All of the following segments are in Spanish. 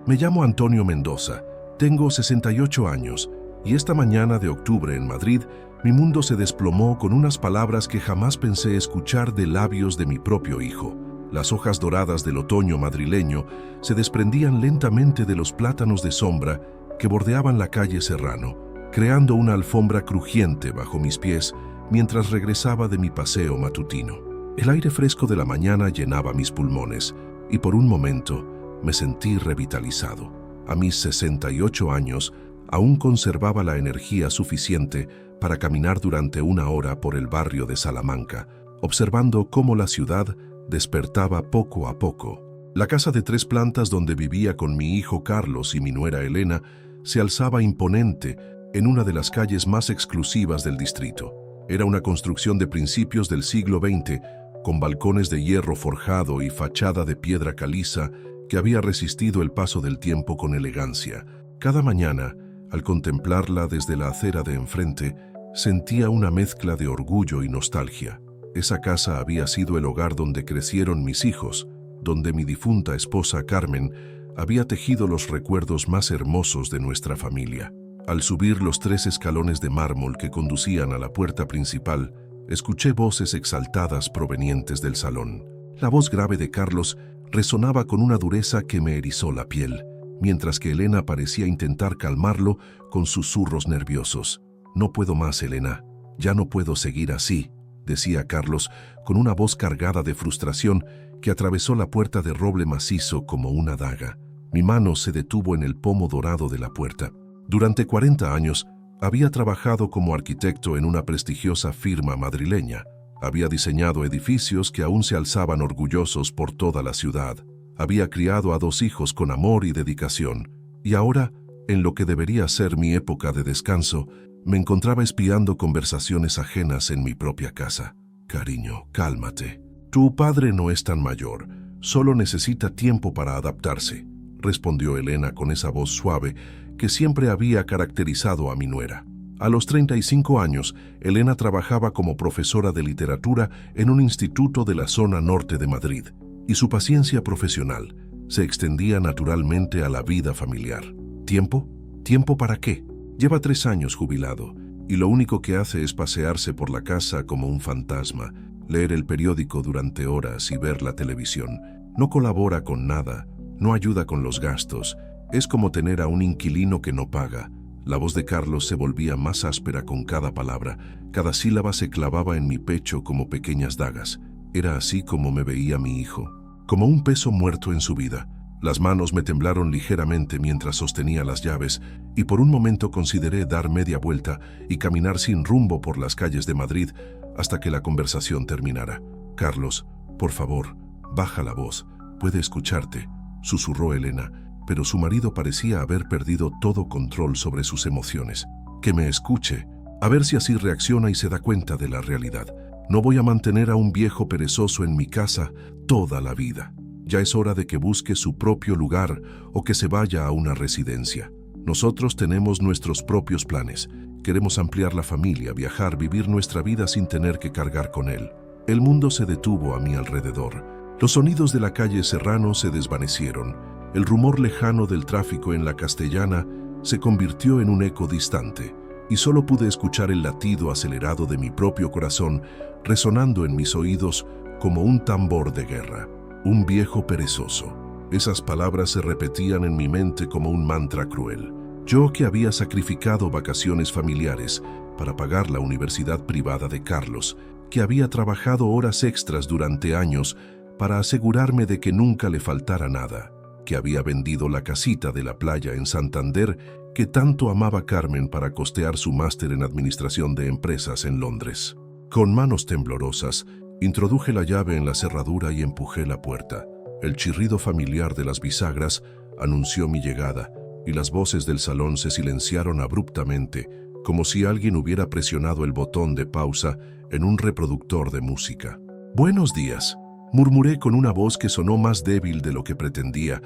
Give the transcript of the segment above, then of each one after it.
Me llamo Antonio Mendoza, tengo 68 años y esta mañana de octubre en Madrid, mi mundo se desplomó con unas palabras que jamás pensé escuchar de labios de mi propio hijo. Las hojas doradas del otoño madrileño se desprendían lentamente de los plátanos de sombra que bordeaban la calle Serrano, creando una alfombra crujiente bajo mis pies mientras regresaba de mi paseo matutino. El aire fresco de la mañana llenaba mis pulmones y por un momento me sentí revitalizado. A mis 68 años aún conservaba la energía suficiente para caminar durante una hora por el barrio de Salamanca, observando cómo la ciudad despertaba poco a poco. La casa de 3 plantas donde vivía con mi hijo Carlos y mi nuera Elena se alzaba imponente en una de las calles más exclusivas del distrito. Era una construcción de principios del siglo XX, con balcones de hierro forjado y fachada de piedra caliza que había resistido el paso del tiempo con elegancia. Cada mañana, al contemplarla desde la acera de enfrente, sentía una mezcla de orgullo y nostalgia. Esa casa había sido el hogar donde crecieron mis hijos, donde mi difunta esposa Carmen había tejido los recuerdos más hermosos de nuestra familia. Al subir los 3 escalones de mármol que conducían a la puerta principal, escuché voces exaltadas provenientes del salón. La voz grave de Carlos resonaba con una dureza que me erizó la piel, mientras que Elena parecía intentar calmarlo con susurros nerviosos. «No puedo más, Elena. Ya no puedo seguir así», decía Carlos con una voz cargada de frustración que atravesó la puerta de roble macizo como una daga. Mi mano se detuvo en el pomo dorado de la puerta. Durante 40 años había trabajado como arquitecto en una prestigiosa firma madrileña. Había diseñado edificios que aún se alzaban orgullosos por toda la ciudad. Había criado a 2 hijos con amor y dedicación. Y ahora, en lo que debería ser mi época de descanso, me encontraba espiando conversaciones ajenas en mi propia casa. «Cariño, cálmate. Tu padre no es tan mayor, solo necesita tiempo para adaptarse», respondió Elena con esa voz suave que siempre había caracterizado a mi nuera. A los 35 años, Elena trabajaba como profesora de literatura en un instituto de la zona norte de Madrid, y su paciencia profesional se extendía naturalmente a la vida familiar. ¿Tiempo? ¿Tiempo para qué? Lleva 3 años jubilado, y lo único que hace es pasearse por la casa como un fantasma, leer el periódico durante horas y ver la televisión. No colabora con nada, no ayuda con los gastos. Es como tener a un inquilino que no paga. La voz de Carlos se volvía más áspera con cada palabra. Cada sílaba se clavaba en mi pecho como pequeñas dagas. Era así como me veía mi hijo, como un peso muerto en su vida. Las manos me temblaron ligeramente mientras sostenía las llaves y por un momento consideré dar media vuelta y caminar sin rumbo por las calles de Madrid hasta que la conversación terminara. «Carlos, por favor, baja la voz. Puede escucharte», susurró Elena, pero su marido parecía haber perdido todo control sobre sus emociones. «Que me escuche, a ver si así reacciona y se da cuenta de la realidad. No voy a mantener a un viejo perezoso en mi casa toda la vida. Ya es hora de que busque su propio lugar o que se vaya a una residencia. Nosotros tenemos nuestros propios planes. Queremos ampliar la familia, viajar, vivir nuestra vida sin tener que cargar con él». El mundo se detuvo a mi alrededor. Los sonidos de la calle Serrano se desvanecieron. El rumor lejano del tráfico en la Castellana se convirtió en un eco distante, y solo pude escuchar el latido acelerado de mi propio corazón resonando en mis oídos como un tambor de guerra. «Un viejo perezoso». Esas palabras se repetían en mi mente como un mantra cruel. Yo que había sacrificado vacaciones familiares para pagar la universidad privada de Carlos, que había trabajado horas extras durante años para asegurarme de que nunca le faltara nada, que había vendido la casita de la playa en Santander que tanto amaba Carmen para costear su máster en administración de empresas en Londres. Con manos temblorosas, introduje la llave en la cerradura y empujé la puerta. El chirrido familiar de las bisagras anunció mi llegada, y las voces del salón se silenciaron abruptamente, como si alguien hubiera presionado el botón de pausa en un reproductor de música. «Buenos días», murmuré con una voz que sonó más débil de lo que pretendía,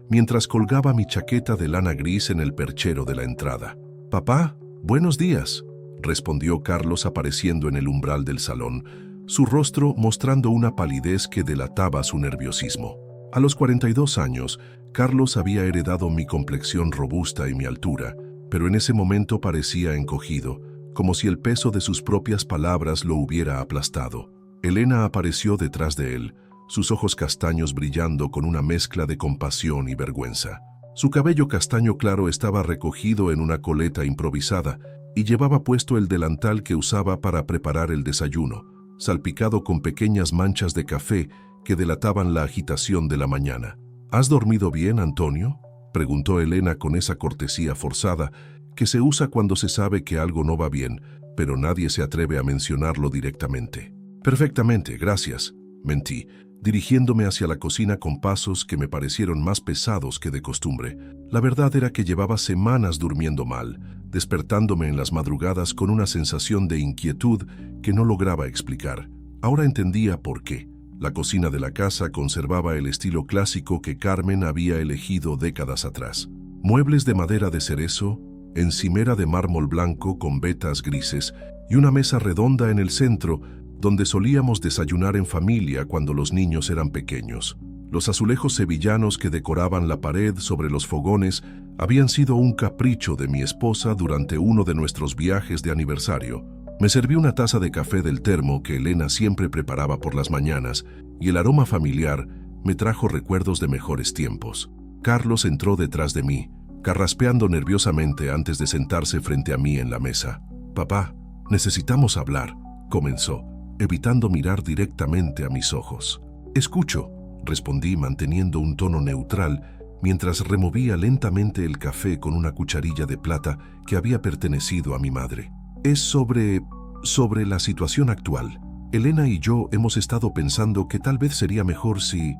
mientras colgaba mi chaqueta de lana gris en el perchero de la entrada. «Papá, buenos días», respondió Carlos apareciendo en el umbral del salón, su rostro mostrando una palidez que delataba su nerviosismo. A los 42 años, Carlos había heredado mi complexión robusta y mi altura, pero en ese momento parecía encogido, como si el peso de sus propias palabras lo hubiera aplastado. Elena apareció detrás de él, sus ojos castaños brillando con una mezcla de compasión y vergüenza. Su cabello castaño claro estaba recogido en una coleta improvisada y llevaba puesto el delantal que usaba para preparar el desayuno, salpicado con pequeñas manchas de café que delataban la agitación de la mañana. ¿Has dormido bien, Antonio?, preguntó Elena con esa cortesía forzada que se usa cuando se sabe que algo no va bien, pero nadie se atreve a mencionarlo directamente. Perfectamente, gracias, mentí, dirigiéndome hacia la cocina con pasos que me parecieron más pesados que de costumbre. La verdad era que llevaba semanas durmiendo mal, despertándome en las madrugadas con una sensación de inquietud que no lograba explicar. Ahora entendía por qué. La cocina de la casa conservaba el estilo clásico que Carmen había elegido décadas atrás. Muebles de madera de cerezo, encimera de mármol blanco con vetas grises y una mesa redonda en el centro donde solíamos desayunar en familia cuando los niños eran pequeños. Los azulejos sevillanos que decoraban la pared sobre los fogones habían sido un capricho de mi esposa durante uno de nuestros viajes de aniversario. Me serví una taza de café del termo que Elena siempre preparaba por las mañanas y el aroma familiar me trajo recuerdos de mejores tiempos. Carlos entró detrás de mí, carraspeando nerviosamente antes de sentarse frente a mí en la mesa. «Papá, necesitamos hablar», comenzó, evitando mirar directamente a mis ojos. «Escucho», respondí manteniendo un tono neutral mientras removía lentamente el café con una cucharilla de plata que había pertenecido a mi madre. «Es sobre la situación actual. Elena y yo hemos estado pensando que tal vez sería mejor si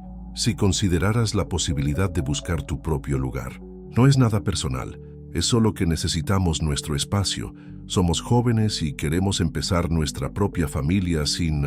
consideraras la posibilidad de buscar tu propio lugar. No es nada personal, es solo que necesitamos nuestro espacio. Somos jóvenes y queremos empezar nuestra propia familia sin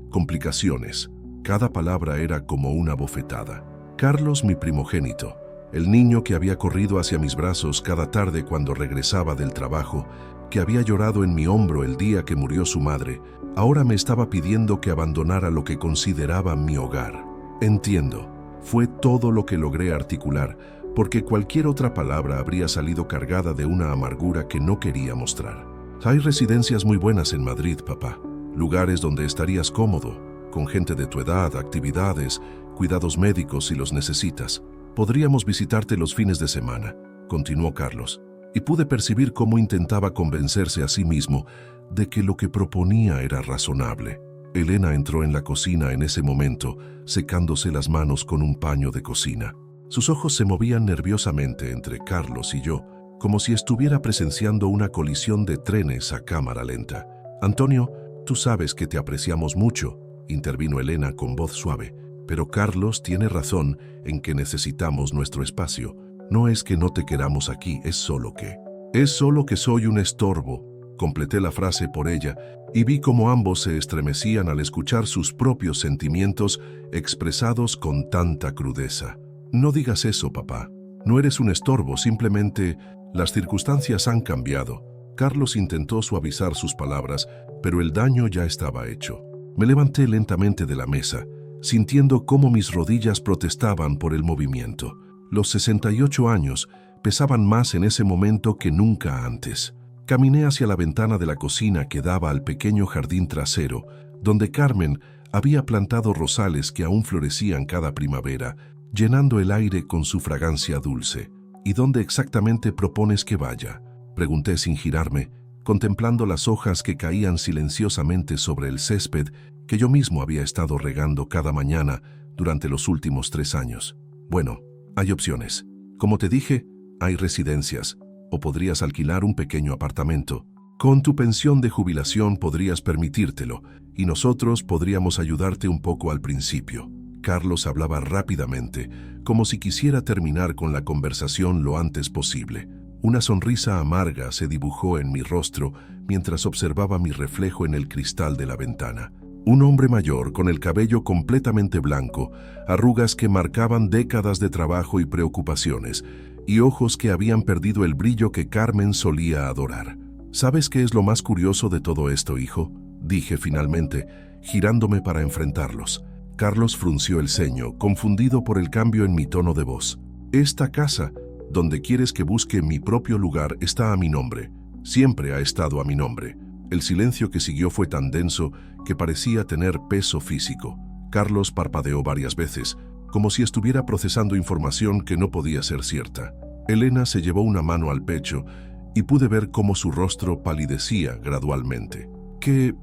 complicaciones». Cada palabra era como una bofetada. Carlos, mi primogénito, el niño que había corrido hacia mis brazos cada tarde cuando regresaba del trabajo, que había llorado en mi hombro el día que murió su madre, ahora me estaba pidiendo que abandonara lo que consideraba mi hogar. «Entiendo», fue todo lo que logré articular, porque cualquier otra palabra habría salido cargada de una amargura que no quería mostrar. «Hay residencias muy buenas en Madrid, papá. Lugares donde estarías cómodo, con gente de tu edad, actividades, cuidados médicos si los necesitas. Podríamos visitarte los fines de semana», continuó Carlos, y pude percibir cómo intentaba convencerse a sí mismo de que lo que proponía era razonable. Elena entró en la cocina en ese momento, secándose las manos con un paño de cocina. Sus ojos se movían nerviosamente entre Carlos y yo, como si estuviera presenciando una colisión de trenes a cámara lenta. «Antonio, tú sabes que te apreciamos mucho», intervino Elena con voz suave, «pero Carlos tiene razón en que necesitamos nuestro espacio. No es que no te queramos aquí, es solo que soy un estorbo», completé la frase por ella y vi cómo ambos se estremecían al escuchar sus propios sentimientos expresados con tanta crudeza. «No digas eso, papá. No eres un estorbo, simplemente las circunstancias han cambiado». Carlos intentó suavizar sus palabras, pero el daño ya estaba hecho. Me levanté lentamente de la mesa, sintiendo cómo mis rodillas protestaban por el movimiento. Los 68 años pesaban más en ese momento que nunca antes. Caminé hacia la ventana de la cocina que daba al pequeño jardín trasero, donde Carmen había plantado rosales que aún florecían cada primavera, llenando el aire con su fragancia dulce. «¿Y dónde exactamente propones que vaya?», pregunté sin girarme, contemplando las hojas que caían silenciosamente sobre el césped que yo mismo había estado regando cada mañana durante los últimos 3 años. «Bueno, hay opciones. Como te dije, hay residencias, o podrías alquilar un pequeño apartamento. Con tu pensión de jubilación podrías permitírtelo, y nosotros podríamos ayudarte un poco al principio». Carlos hablaba rápidamente, como si quisiera terminar con la conversación lo antes posible. Una sonrisa amarga se dibujó en mi rostro mientras observaba mi reflejo en el cristal de la ventana. Un hombre mayor, con el cabello completamente blanco, arrugas que marcaban décadas de trabajo y preocupaciones, y ojos que habían perdido el brillo que Carmen solía adorar. «¿Sabes qué es lo más curioso de todo esto, hijo?», dije finalmente, girándome para enfrentarlos. Carlos frunció el ceño, confundido por el cambio en mi tono de voz. Esta casa, donde quieres que busque mi propio lugar, está a mi nombre. Siempre ha estado a mi nombre. El silencio que siguió fue tan denso que parecía tener peso físico. Carlos parpadeó varias veces, como si estuviera procesando información que no podía ser cierta. Elena se llevó una mano al pecho y pude ver cómo su rostro palidecía gradualmente. ¿Qué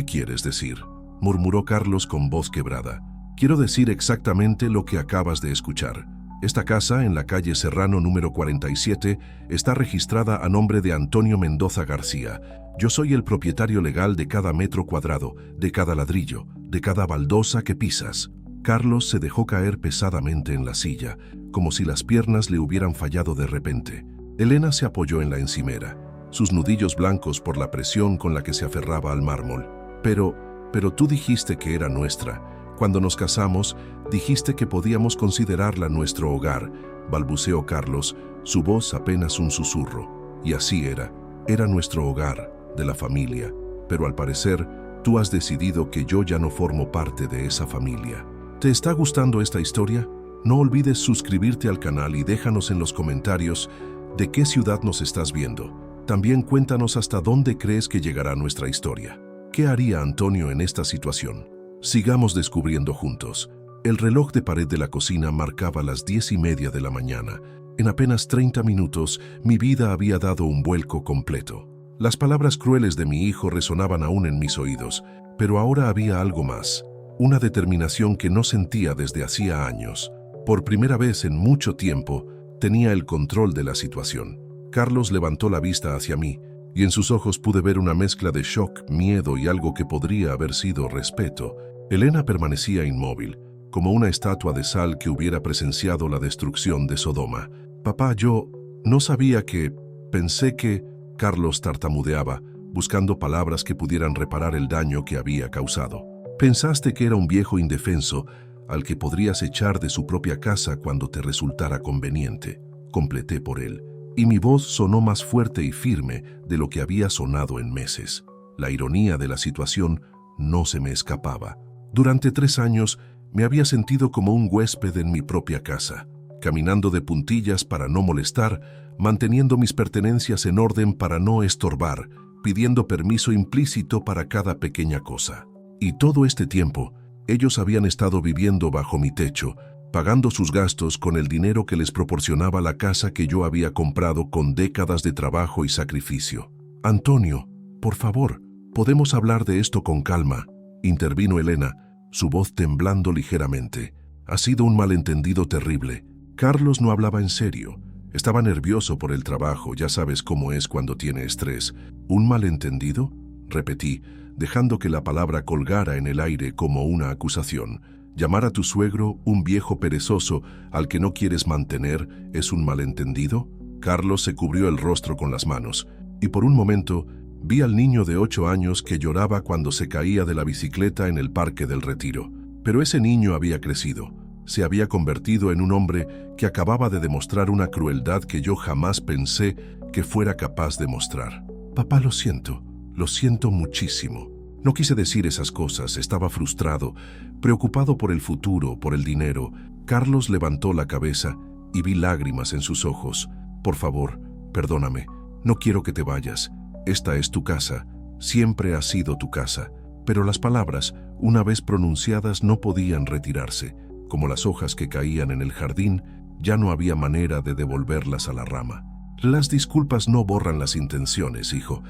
quieres decir?, murmuró Carlos con voz quebrada. Quiero decir exactamente lo que acabas de escuchar. Esta casa, en la calle Serrano número 47, está registrada a nombre de Antonio Mendoza García. Yo soy el propietario legal de cada metro cuadrado, de cada ladrillo, de cada baldosa que pisas. Carlos se dejó caer pesadamente en la silla, como si las piernas le hubieran fallado de repente. Elena se apoyó en la encimera, sus nudillos blancos por la presión con la que se aferraba al mármol. Pero tú dijiste que era nuestra. Cuando nos casamos, dijiste que podíamos considerarla nuestro hogar, balbuceó Carlos, su voz apenas un susurro. Y así era nuestro hogar, de la familia. Pero al parecer, tú has decidido que yo ya no formo parte de esa familia. ¿Te está gustando esta historia? No olvides suscribirte al canal y déjanos en los comentarios de qué ciudad nos estás viendo. También cuéntanos hasta dónde crees que llegará nuestra historia. ¿Qué haría Antonio en esta situación? Sigamos descubriendo juntos. El reloj de pared de la cocina marcaba las 10:30 de la mañana. En apenas 30 minutos, mi vida había dado un vuelco completo. Las palabras crueles de mi hijo resonaban aún en mis oídos, pero ahora había algo más. Una determinación que no sentía desde hacía años. Por primera vez en mucho tiempo, tenía el control de la situación. Carlos levantó la vista hacia mí, y en sus ojos pude ver una mezcla de shock, miedo y algo que podría haber sido respeto. Elena permanecía inmóvil, como una estatua de sal que hubiera presenciado la destrucción de Sodoma. Papá, yo no sabía que... Pensé que... Carlos tartamudeaba, buscando palabras que pudieran reparar el daño que había causado. Pensaste que era un viejo indefenso al que podrías echar de su propia casa cuando te resultara conveniente. Completé por él, y mi voz sonó más fuerte y firme de lo que había sonado en meses. La ironía de la situación no se me escapaba. Durante 3 años me había sentido como un huésped en mi propia casa, caminando de puntillas para no molestar, manteniendo mis pertenencias en orden para no estorbar, pidiendo permiso implícito para cada pequeña cosa. Y todo este tiempo, ellos habían estado viviendo bajo mi techo, pagando sus gastos con el dinero que les proporcionaba la casa que yo había comprado con décadas de trabajo y sacrificio. Antonio, por favor, podemos hablar de esto con calma, intervino Elena, su voz temblando ligeramente. Ha sido un malentendido terrible. Carlos no hablaba en serio. Estaba nervioso por el trabajo, ya sabes cómo es cuando tiene estrés. ¿Un malentendido?, repetí, dejando que la palabra colgara en el aire como una acusación. ¿Llamar a tu suegro un viejo perezoso al que no quieres mantener es un malentendido? Carlos se cubrió el rostro con las manos, y por un momento vi al niño de 8 años que lloraba cuando se caía de la bicicleta en el Parque del Retiro. Pero ese niño había crecido. Se había convertido en un hombre que acababa de demostrar una crueldad que yo jamás pensé que fuera capaz de mostrar. Papá, lo siento muchísimo. No quise decir esas cosas, estaba frustrado, preocupado por el futuro, por el dinero. Carlos levantó la cabeza y vi lágrimas en sus ojos. Por favor, perdóname, no quiero que te vayas. Esta es tu casa, siempre ha sido tu casa. Pero las palabras, una vez pronunciadas, no podían retirarse. Como las hojas que caían en el jardín, ya no había manera de devolverlas a la rama. Las disculpas no borran las intenciones, hijo,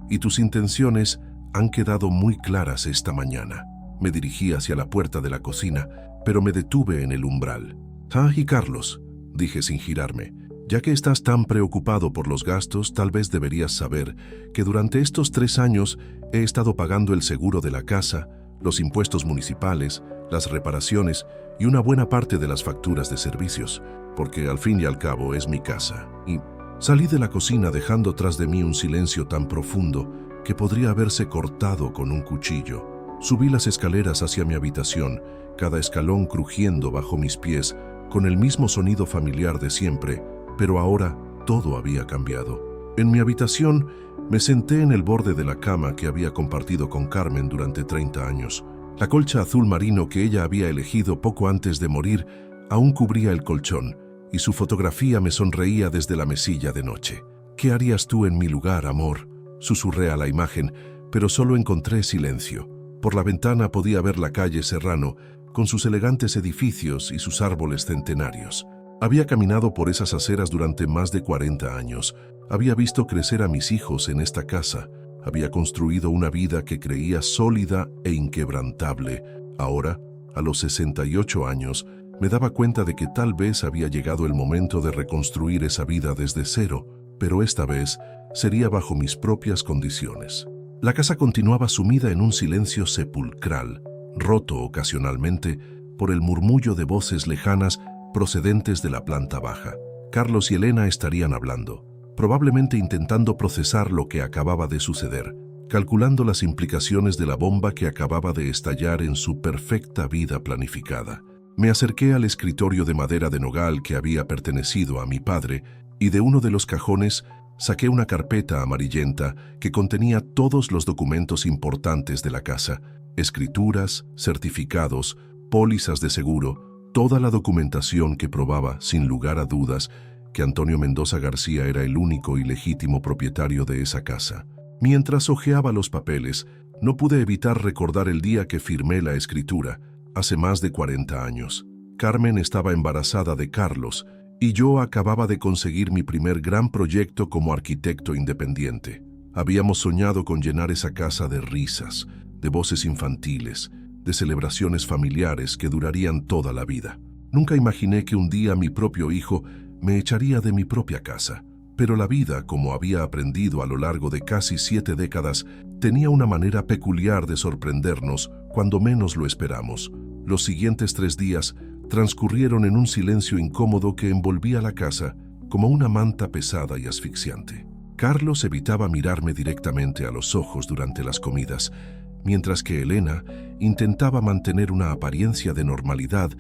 y tus intenciones han quedado muy claras esta mañana. Me dirigí hacia la puerta de la cocina, pero me detuve en el umbral. Y Carlos, dije sin girarme, ya que estás tan preocupado por los gastos, tal vez deberías saber que durante estos 3 años he estado pagando el seguro de la casa, los impuestos municipales, las reparaciones y una buena parte de las facturas de servicios, porque al fin y al cabo es mi casa. Y salí de la cocina dejando tras de mí un silencio tan profundo que podría haberse cortado con un cuchillo. Subí las escaleras hacia mi habitación, cada escalón crujiendo bajo mis pies, con el mismo sonido familiar de siempre, pero ahora todo había cambiado. En mi habitación me senté en el borde de la cama que había compartido con Carmen durante 30 años. La colcha azul marino que ella había elegido poco antes de morir aún cubría el colchón, y su fotografía me sonreía desde la mesilla de noche. «¿Qué harías tú en mi lugar, amor?», susurré a la imagen, pero solo encontré silencio. Por la ventana podía ver la calle Serrano, con sus elegantes edificios y sus árboles centenarios. Había caminado por esas aceras durante más de 40 años. Había visto crecer a mis hijos en esta casa. Había construido una vida que creía sólida e inquebrantable. Ahora, a los 68 años, me daba cuenta de que tal vez había llegado el momento de reconstruir esa vida desde cero, pero esta vez sería bajo mis propias condiciones. La casa continuaba sumida en un silencio sepulcral, roto ocasionalmente por el murmullo de voces lejanas procedentes de la planta baja. Carlos y Elena estarían hablando, probablemente intentando procesar lo que acababa de suceder, calculando las implicaciones de la bomba que acababa de estallar en su perfecta vida planificada. Me acerqué al escritorio de madera de nogal que había pertenecido a mi padre y de uno de los cajones saqué una carpeta amarillenta que contenía todos los documentos importantes de la casa: escrituras, certificados, pólizas de seguro, toda la documentación que probaba, sin lugar a dudas, que Antonio Mendoza García era el único y legítimo propietario de esa casa. Mientras hojeaba los papeles, no pude evitar recordar el día que firmé la escritura, hace más de 40 años. Carmen estaba embarazada de Carlos y yo acababa de conseguir mi primer gran proyecto como arquitecto independiente. Habíamos soñado con llenar esa casa de risas, de voces infantiles, de celebraciones familiares que durarían toda la vida. Nunca imaginé que un día mi propio hijo me echaría de mi propia casa. Pero la vida, como había aprendido a lo largo de casi 7 décadas, tenía una manera peculiar de sorprendernos cuando menos lo esperamos. Los siguientes 3 días transcurrieron en un silencio incómodo que envolvía la casa como una manta pesada y asfixiante. Carlos evitaba mirarme directamente a los ojos durante las comidas, mientras que Elena intentaba mantener una apariencia de normalidad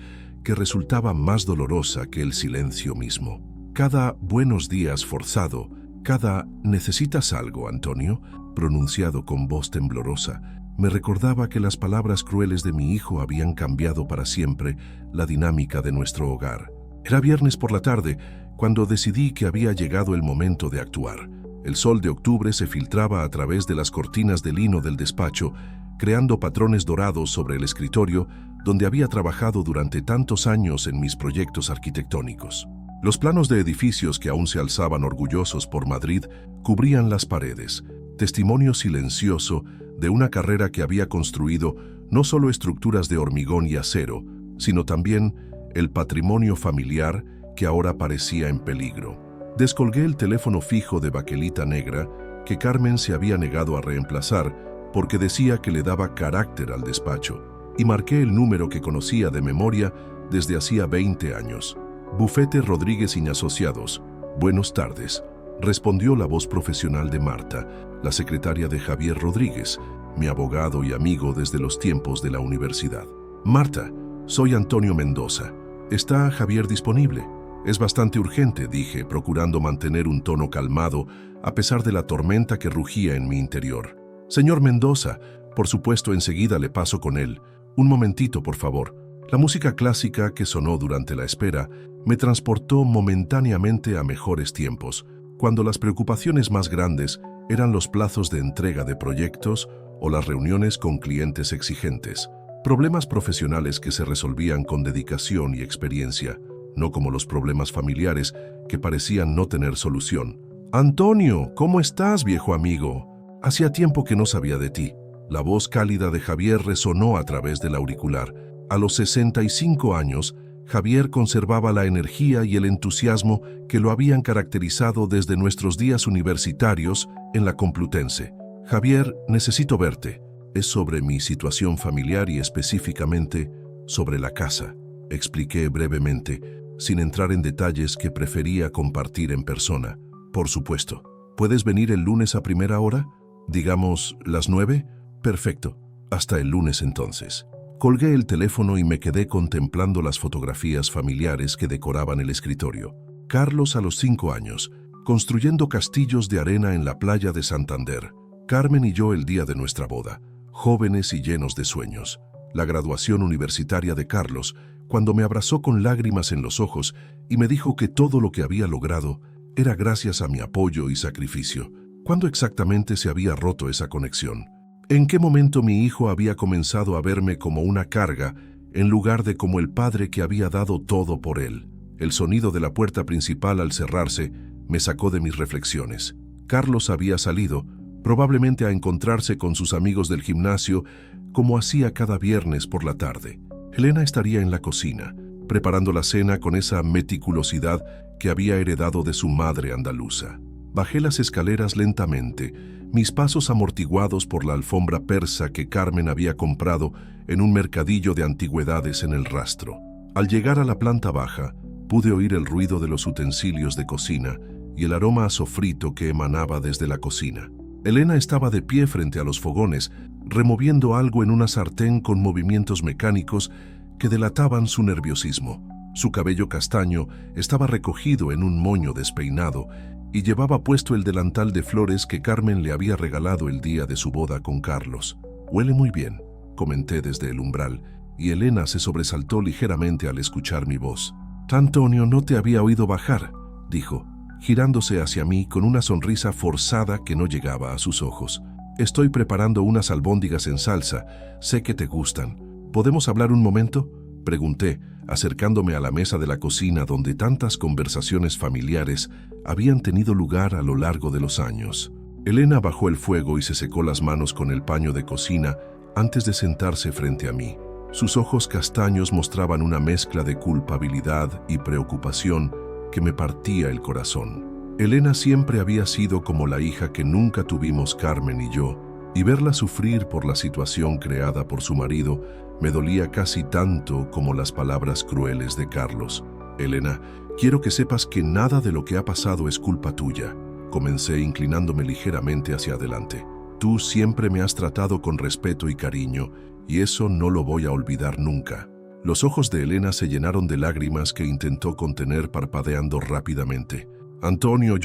que resultaba más dolorosa que el silencio mismo. Cada «buenos días» forzado, cada «¿necesitas algo, Antonio?», pronunciado con voz temblorosa, me recordaba que las palabras crueles de mi hijo habían cambiado para siempre la dinámica de nuestro hogar. Era viernes por la tarde cuando decidí que había llegado el momento de actuar. El sol de octubre se filtraba a través de las cortinas de lino del despacho, creando patrones dorados sobre el escritorio donde había trabajado durante tantos años en mis proyectos arquitectónicos. Los planos de edificios que aún se alzaban orgullosos por Madrid cubrían las paredes, testimonio silencioso de una carrera que había construido no solo estructuras de hormigón y acero, sino también el patrimonio familiar que ahora parecía en peligro. Descolgué el teléfono fijo de baquelita negra que Carmen se había negado a reemplazar porque decía que le daba carácter al despacho, y marqué el número que conocía de memoria desde hacía 20 años. Bufete Rodríguez y Asociados. Buenas tardes, respondió la voz profesional de Marta, la secretaria de Javier Rodríguez, mi abogado y amigo desde los tiempos de la universidad. Marta, soy Antonio Mendoza. ¿Está Javier disponible? Es bastante urgente, dije, procurando mantener un tono calmado a pesar de la tormenta que rugía en mi interior. Señor Mendoza, por supuesto, enseguida le paso con él. Un momentito, por favor. La música clásica que sonó durante la espera me transportó momentáneamente a mejores tiempos, cuando las preocupaciones más grandes eran los plazos de entrega de proyectos o las reuniones con clientes exigentes. Problemas profesionales que se resolvían con dedicación y experiencia, no como los problemas familiares que parecían no tener solución. «Antonio, ¿cómo estás, viejo amigo? Hacía tiempo que no sabía de ti». La voz cálida de Javier resonó a través del auricular. A los 65 años, Javier conservaba la energía y el entusiasmo que lo habían caracterizado desde nuestros días universitarios en la Complutense. «Javier, necesito verte. Es sobre mi situación familiar y específicamente sobre la casa», expliqué brevemente, sin entrar en detalles que prefería compartir en persona. «Por supuesto. ¿Puedes venir el lunes a primera hora? Digamos, las 9? Perfecto. Hasta el lunes entonces». Colgué el teléfono y me quedé contemplando las fotografías familiares que decoraban el escritorio. Carlos a los 5 años, construyendo castillos de arena en la playa de Santander. Carmen y yo el día de nuestra boda, jóvenes y llenos de sueños. la graduación universitaria de Carlos, cuando me abrazó con lágrimas en los ojos y me dijo que todo lo que había logrado era gracias a mi apoyo y sacrificio. ¿Cuándo exactamente se había roto esa conexión? ¿En qué momento mi hijo había comenzado a verme como una carga en lugar de como el padre que había dado todo por él? El sonido de la puerta principal al cerrarse me sacó de mis reflexiones. Carlos había salido, probablemente a encontrarse con sus amigos del gimnasio, como hacía cada viernes por la tarde. Elena estaría en la cocina, preparando la cena con esa meticulosidad que había heredado de su madre andaluza. Bajé las escaleras lentamente, mis pasos amortiguados por la alfombra persa que Carmen había comprado en un mercadillo de antigüedades en El Rastro. Al llegar a la planta baja, pude oír el ruido de los utensilios de cocina y el aroma a sofrito que emanaba desde la cocina. Elena estaba de pie frente a los fogones, removiendo algo en una sartén con movimientos mecánicos que delataban su nerviosismo. Su cabello castaño estaba recogido en un moño despeinado y llevaba puesto el delantal de flores que Carmen le había regalado el día de su boda con Carlos. «Huele muy bien», comenté desde el umbral, y Elena se sobresaltó ligeramente al escuchar mi voz. «Antonio no te había oído bajar», dijo, girándose hacia mí con una sonrisa forzada que no llegaba a sus ojos. «Estoy preparando unas albóndigas en salsa. Sé que te gustan. ¿Podemos hablar un momento?», pregunté, acercándome a la mesa de la cocina donde tantas conversaciones familiares habían tenido lugar a lo largo de los años. Elena bajó el fuego y se secó las manos con el paño de cocina antes de sentarse frente a mí. Sus ojos castaños mostraban una mezcla de culpabilidad y preocupación que me partía el corazón. Elena siempre había sido como la hija que nunca tuvimos Carmen y yo, y verla sufrir por la situación creada por su marido me dolía casi tanto como las palabras crueles de Carlos. «Elena, quiero que sepas que nada de lo que ha pasado es culpa tuya», comencé inclinándome ligeramente hacia adelante. «Tú siempre me has tratado con respeto y cariño, y eso no lo voy a olvidar nunca». Los ojos de Elena se llenaron de lágrimas que intentó contener parpadeando rápidamente. «Antonio,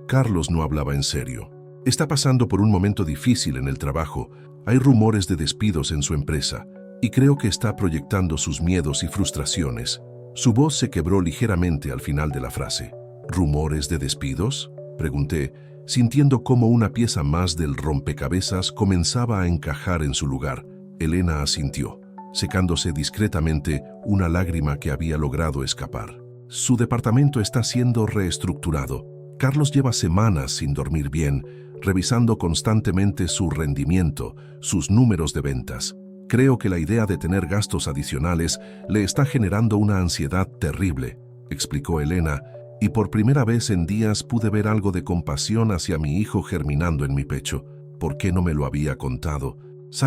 Carlos no hablaba en serio. Está pasando por un momento difícil en el trabajo. Hay rumores de despidos en su empresa, y creo que está proyectando sus miedos y frustraciones». Su voz se quebró ligeramente al final de la frase. «¿Rumores de despidos?», pregunté, sintiendo cómo una pieza más del rompecabezas comenzaba a encajar en su lugar. Elena asintió, secándose discretamente una lágrima que había logrado escapar. «Su departamento está siendo reestructurado. Carlos lleva semanas sin dormir bien, revisando constantemente su rendimiento, sus números de ventas. Creo que la idea de tener gastos adicionales le está generando una ansiedad terrible», explicó Elena, y por primera vez en días pude ver algo de compasión hacia mi hijo germinando en mi pecho. «¿Por qué no me lo había contado?»,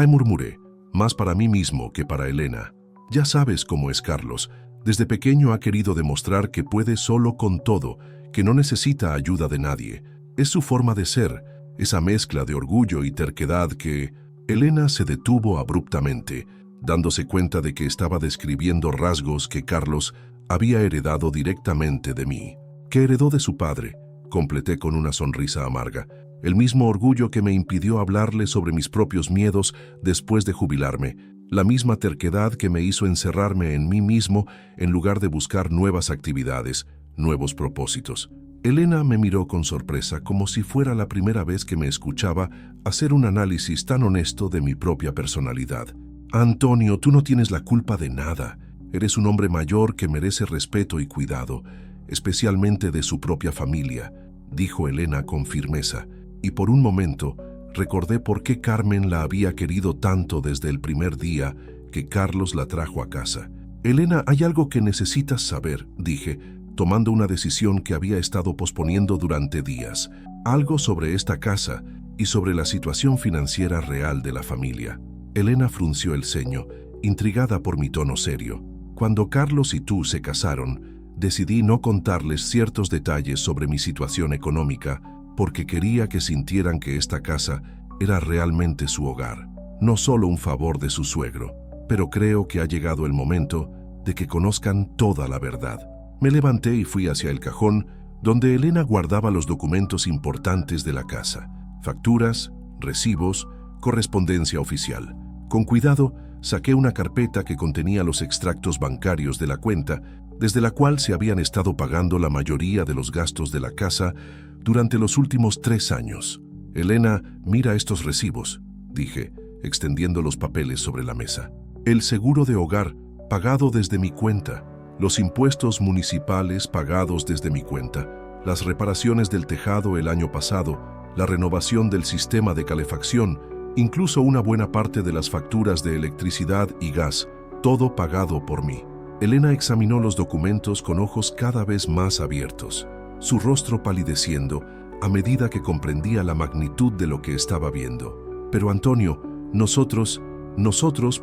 murmuré, más para mí mismo que para Elena. «Ya sabes cómo es Carlos. Desde pequeño ha querido demostrar que puede solo con todo, que no necesita ayuda de nadie. Es su forma de ser, esa mezcla de orgullo y terquedad que...». Elena se detuvo abruptamente, dándose cuenta de que estaba describiendo rasgos que Carlos había heredado directamente de mí. «¿Qué heredó de su padre?», completé con una sonrisa amarga. «El mismo orgullo que me impidió hablarle sobre mis propios miedos después de jubilarme, la misma terquedad que me hizo encerrarme en mí mismo en lugar de buscar nuevas actividades, nuevos propósitos». Elena me miró con sorpresa, como si fuera la primera vez que me escuchaba hacer un análisis tan honesto de mi propia personalidad. «Antonio, tú no tienes la culpa de nada. Eres un hombre mayor que merece respeto y cuidado, especialmente de su propia familia», dijo Elena con firmeza, y por un momento recordé por qué Carmen la había querido tanto desde el primer día que Carlos la trajo a casa. «Elena, hay algo que necesitas saber», dije, tomando una decisión que había estado posponiendo durante días. «Algo sobre esta casa y sobre la situación financiera real de la familia». Elena frunció el ceño, intrigada por mi tono serio. «Cuando Carlos y tú se casaron, decidí no contarles ciertos detalles sobre mi situación económica porque quería que sintieran que esta casa era realmente su hogar, no solo un favor de su suegro. Pero creo que ha llegado el momento de que conozcan toda la verdad». Me levanté y fui hacia el cajón donde Elena guardaba los documentos importantes de la casa: facturas, recibos, correspondencia oficial. Con cuidado, saqué una carpeta que contenía los extractos bancarios de la cuenta, desde la cual se habían estado pagando la mayoría de los gastos de la casa durante los últimos 3 años. Elena, mira estos recibos, dije, extendiendo los papeles sobre la mesa. El seguro de hogar, pagado desde mi cuenta. Los impuestos municipales pagados desde mi cuenta. Las reparaciones del tejado el año pasado, la renovación del sistema de calefacción, incluso una buena parte de las facturas de electricidad y gas, todo pagado por mí. Elena examinó los documentos con ojos cada vez más abiertos, su rostro palideciendo a medida que comprendía la magnitud de lo que estaba viendo. Pero Antonio, nosotros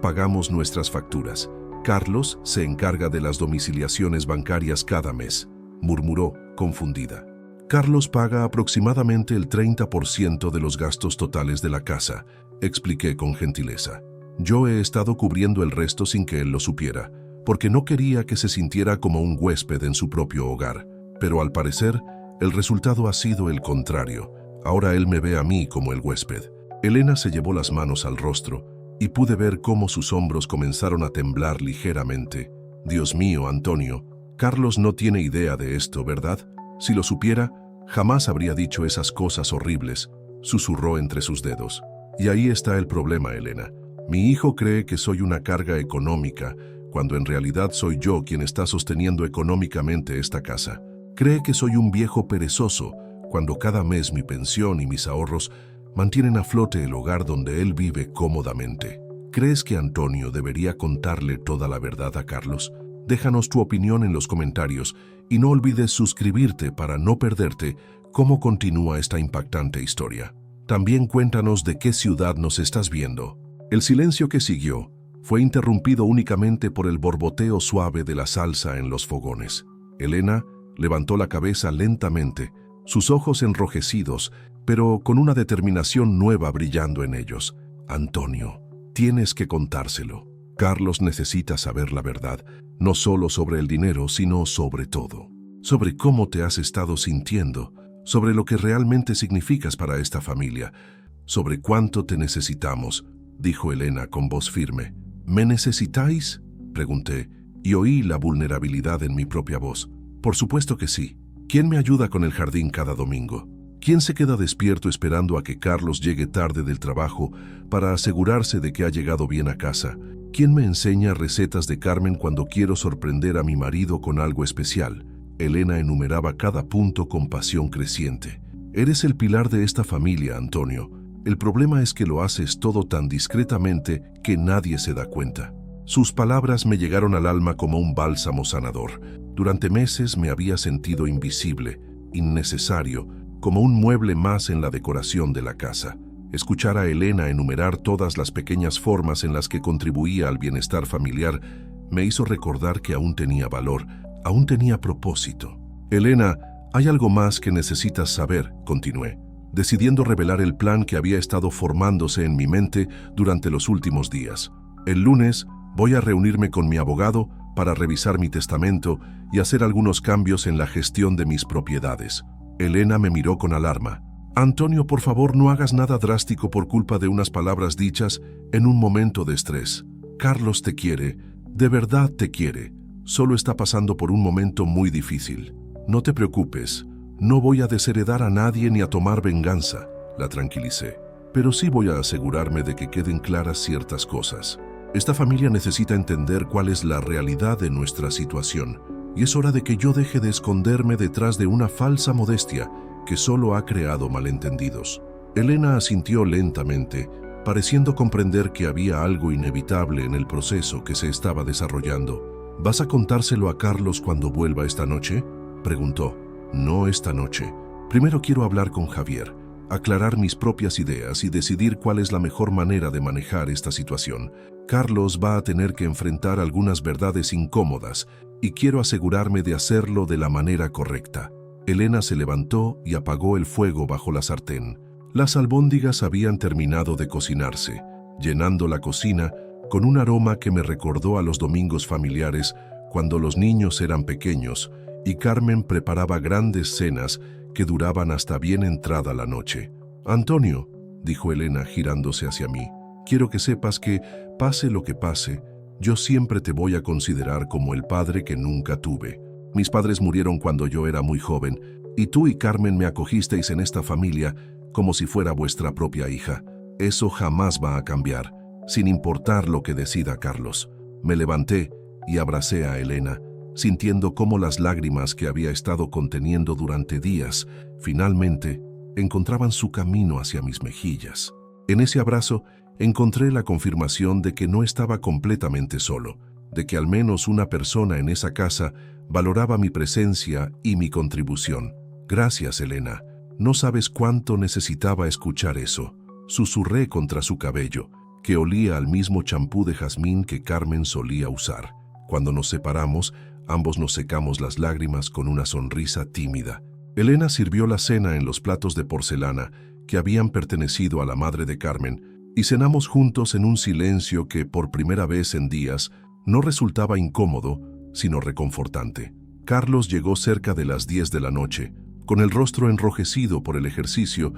pagamos nuestras facturas. Carlos se encarga de las domiciliaciones bancarias cada mes, murmuró, confundida. Carlos paga aproximadamente el 30% de los gastos totales de la casa, expliqué con gentileza. Yo he estado cubriendo el resto sin que él lo supiera, porque no quería que se sintiera como un huésped en su propio hogar. Pero al parecer, el resultado ha sido el contrario. Ahora él me ve a mí como el huésped. Elena se llevó las manos al rostro y pude ver cómo sus hombros comenzaron a temblar ligeramente. Dios mío, Antonio, Carlos no tiene idea de esto, ¿verdad? Si lo supiera, jamás habría dicho esas cosas horribles, susurró entre sus dedos. Y ahí está el problema, Elena. Mi hijo cree que soy una carga económica, cuando en realidad soy yo quien está sosteniendo económicamente esta casa. Cree que soy un viejo perezoso, cuando cada mes mi pensión y mis ahorros mantienen a flote el hogar donde él vive cómodamente. ¿Crees que Antonio debería contarle toda la verdad a Carlos? Déjanos tu opinión en los comentarios y no olvides suscribirte para no perderte cómo continúa esta impactante historia. También cuéntanos de qué ciudad nos estás viendo. El silencio que siguió fue interrumpido únicamente por el borboteo suave de la salsa en los fogones. Elena levantó la cabeza lentamente, sus ojos enrojecidos, pero con una determinación nueva brillando en ellos. Antonio, tienes que contárselo. Carlos necesita saber la verdad, no solo sobre el dinero, sino sobre todo. Sobre cómo te has estado sintiendo, sobre lo que realmente significas para esta familia, sobre cuánto te necesitamos, dijo Elena con voz firme. ¿Me necesitáis?, pregunté, y oí la vulnerabilidad en mi propia voz. Por supuesto que sí. ¿Quién me ayuda con el jardín cada domingo? ¿Quién se queda despierto esperando a que Carlos llegue tarde del trabajo para asegurarse de que ha llegado bien a casa? ¿Quién me enseña recetas de Carmen cuando quiero sorprender a mi marido con algo especial? Elena enumeraba cada punto con pasión creciente. Eres el pilar de esta familia, Antonio. El problema es que lo haces todo tan discretamente que nadie se da cuenta. Sus palabras me llegaron al alma como un bálsamo sanador. Durante meses me había sentido invisible, innecesario, como un mueble más en la decoración de la casa. Escuchar a Elena enumerar todas las pequeñas formas en las que contribuía al bienestar familiar me hizo recordar que aún tenía valor, aún tenía propósito. Elena, hay algo más que necesitas saber, continué, decidiendo revelar el plan que había estado formándose en mi mente durante los últimos días. El lunes voy a reunirme con mi abogado para revisar mi testamento y hacer algunos cambios en la gestión de mis propiedades. Elena me miró con alarma. Antonio, por favor, no hagas nada drástico por culpa de unas palabras dichas en un momento de estrés. Carlos te quiere, de verdad te quiere. Solo está pasando por un momento muy difícil. No te preocupes, no voy a desheredar a nadie ni a tomar venganza, la tranquilicé. Pero sí voy a asegurarme de que queden claras ciertas cosas. Esta familia necesita entender cuál es la realidad de nuestra situación, y es hora de que yo deje de esconderme detrás de una falsa modestia que solo ha creado malentendidos. Elena asintió lentamente, pareciendo comprender que había algo inevitable en el proceso que se estaba desarrollando. ¿Vas a contárselo a Carlos cuando vuelva esta noche?, preguntó. No esta noche. Primero quiero hablar con Javier, aclarar mis propias ideas y decidir cuál es la mejor manera de manejar esta situación. Carlos va a tener que enfrentar algunas verdades incómodas y quiero asegurarme de hacerlo de la manera correcta. Elena se levantó y apagó el fuego bajo la sartén. Las albóndigas habían terminado de cocinarse, llenando la cocina con un aroma que me recordó a los domingos familiares cuando los niños eran pequeños y Carmen preparaba grandes cenas que duraban hasta bien entrada la noche. Antonio, dijo Elena girándose hacia mí, quiero que sepas que, pase lo que pase, yo siempre te voy a considerar como el padre que nunca tuve. Mis padres murieron cuando yo era muy joven, y tú y Carmen me acogisteis en esta familia como si fuera vuestra propia hija. Eso jamás va a cambiar, sin importar lo que decida Carlos. Me levanté y abracé a Elena, sintiendo cómo las lágrimas que había estado conteniendo durante días, finalmente, encontraban su camino hacia mis mejillas. En ese abrazo, encontré la confirmación de que no estaba completamente solo, de que al menos una persona en esa casa valoraba mi presencia y mi contribución. Gracias, Elena. No sabes cuánto necesitaba escuchar eso. Susurré contra su cabello, que olía al mismo champú de jazmín que Carmen solía usar. Cuando nos separamos, ambos nos secamos las lágrimas con una sonrisa tímida. Elena sirvió la cena en los platos de porcelana que habían pertenecido a la madre de Carmen, y cenamos juntos en un silencio que, por primera vez en días, no resultaba incómodo, sino reconfortante. Carlos llegó cerca de las 10 de la noche, con el rostro enrojecido por el ejercicio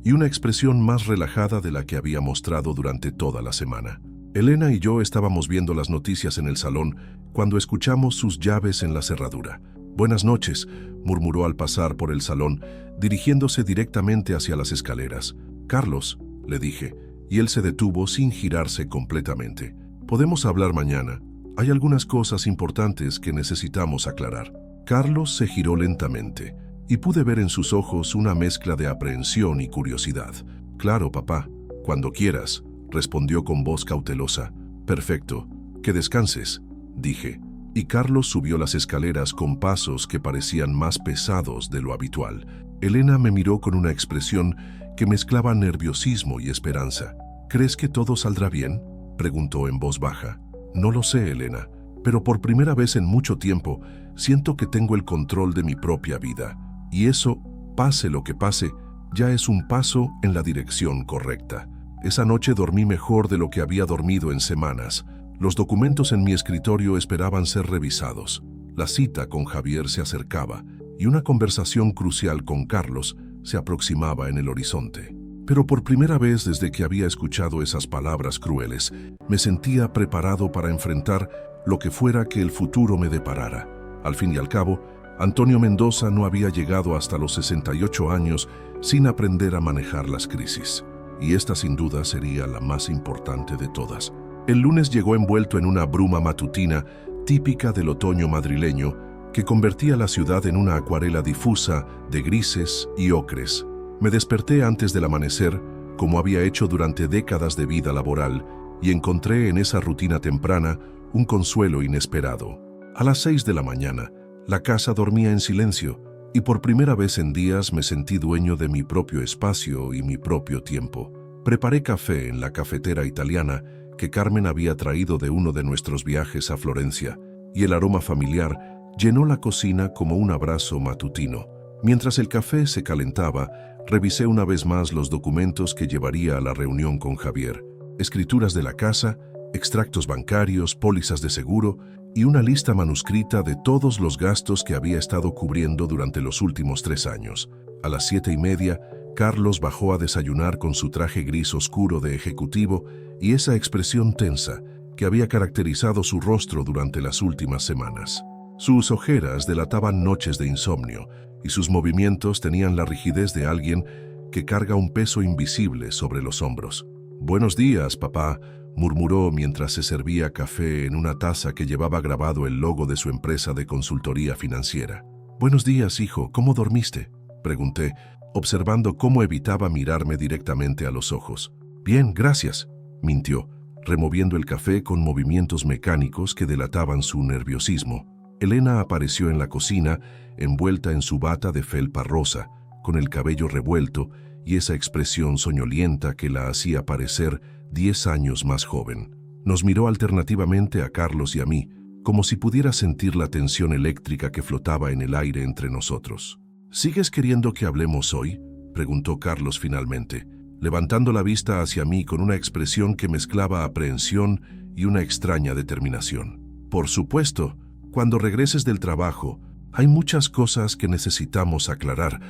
y una expresión más relajada de la que había mostrado durante toda la semana. Elena y yo estábamos viendo las noticias en el salón cuando escuchamos sus llaves en la cerradura. «Buenas noches», murmuró al pasar por el salón, dirigiéndose directamente hacia las escaleras. «Carlos», le dije, y él se detuvo sin girarse completamente. «Podemos hablar mañana. Hay algunas cosas importantes que necesitamos aclarar». Carlos se giró lentamente, y pude ver en sus ojos una mezcla de aprehensión y curiosidad. «Claro, papá, cuando quieras», respondió con voz cautelosa. «Perfecto, que descanses», dije, y Carlos subió las escaleras con pasos que parecían más pesados de lo habitual. Elena me miró con una expresión que mezclaba nerviosismo y esperanza. «¿Crees que todo saldrá bien?», preguntó en voz baja. «No lo sé, Elena, pero por primera vez en mucho tiempo siento que tengo el control de mi propia vida, y eso, pase lo que pase, ya es un paso en la dirección correcta». Esa noche dormí mejor de lo que había dormido en semanas. Los documentos en mi escritorio esperaban ser revisados. La cita con Javier se acercaba y una conversación crucial con Carlos se aproximaba en el horizonte. Pero por primera vez desde que había escuchado esas palabras crueles, me sentía preparado para enfrentar lo que fuera que el futuro me deparara. Al fin y al cabo, Antonio Mendoza no había llegado hasta los 68 años sin aprender a manejar las crisis. Y esta sin duda sería la más importante de todas. El lunes llegó envuelto en una bruma matutina típica del otoño madrileño que convertía la ciudad en una acuarela difusa de grises y ocres. Me desperté antes del amanecer, como había hecho durante décadas de vida laboral, y encontré en esa rutina temprana un consuelo inesperado. A las 6 de la mañana, la casa dormía en silencio, y por primera vez en días me sentí dueño de mi propio espacio y mi propio tiempo. Preparé café en la cafetera italiana que Carmen había traído de uno de nuestros viajes a Florencia, y el aroma familiar llenó la cocina como un abrazo matutino. Mientras el café se calentaba, revisé una vez más los documentos que llevaría a la reunión con Javier: escrituras de la casa, extractos bancarios, pólizas de seguro y una lista manuscrita de todos los gastos que había estado cubriendo durante los últimos 3 años. A las 7:30, Carlos bajó a desayunar con su traje gris oscuro de ejecutivo y esa expresión tensa que había caracterizado su rostro durante las últimas semanas. Sus ojeras delataban noches de insomnio y sus movimientos tenían la rigidez de alguien que carga un peso invisible sobre los hombros. «Buenos días, papá», murmuró mientras se servía café en una taza que llevaba grabado el logo de su empresa de consultoría financiera. «Buenos días, hijo, ¿cómo dormiste?», pregunté, observando cómo evitaba mirarme directamente a los ojos. «Bien, gracias», mintió, removiendo el café con movimientos mecánicos que delataban su nerviosismo. Elena apareció en la cocina, envuelta en su bata de felpa rosa, con el cabello revuelto y esa expresión soñolienta que la hacía parecer 10 años más joven. Nos miró alternativamente a Carlos y a mí, como si pudiera sentir la tensión eléctrica que flotaba en el aire entre nosotros. «¿Sigues queriendo que hablemos hoy?», preguntó Carlos finalmente, levantando la vista hacia mí con una expresión que mezclaba aprehensión y una extraña determinación. «Por supuesto, cuando regreses del trabajo, hay muchas cosas que necesitamos aclarar»,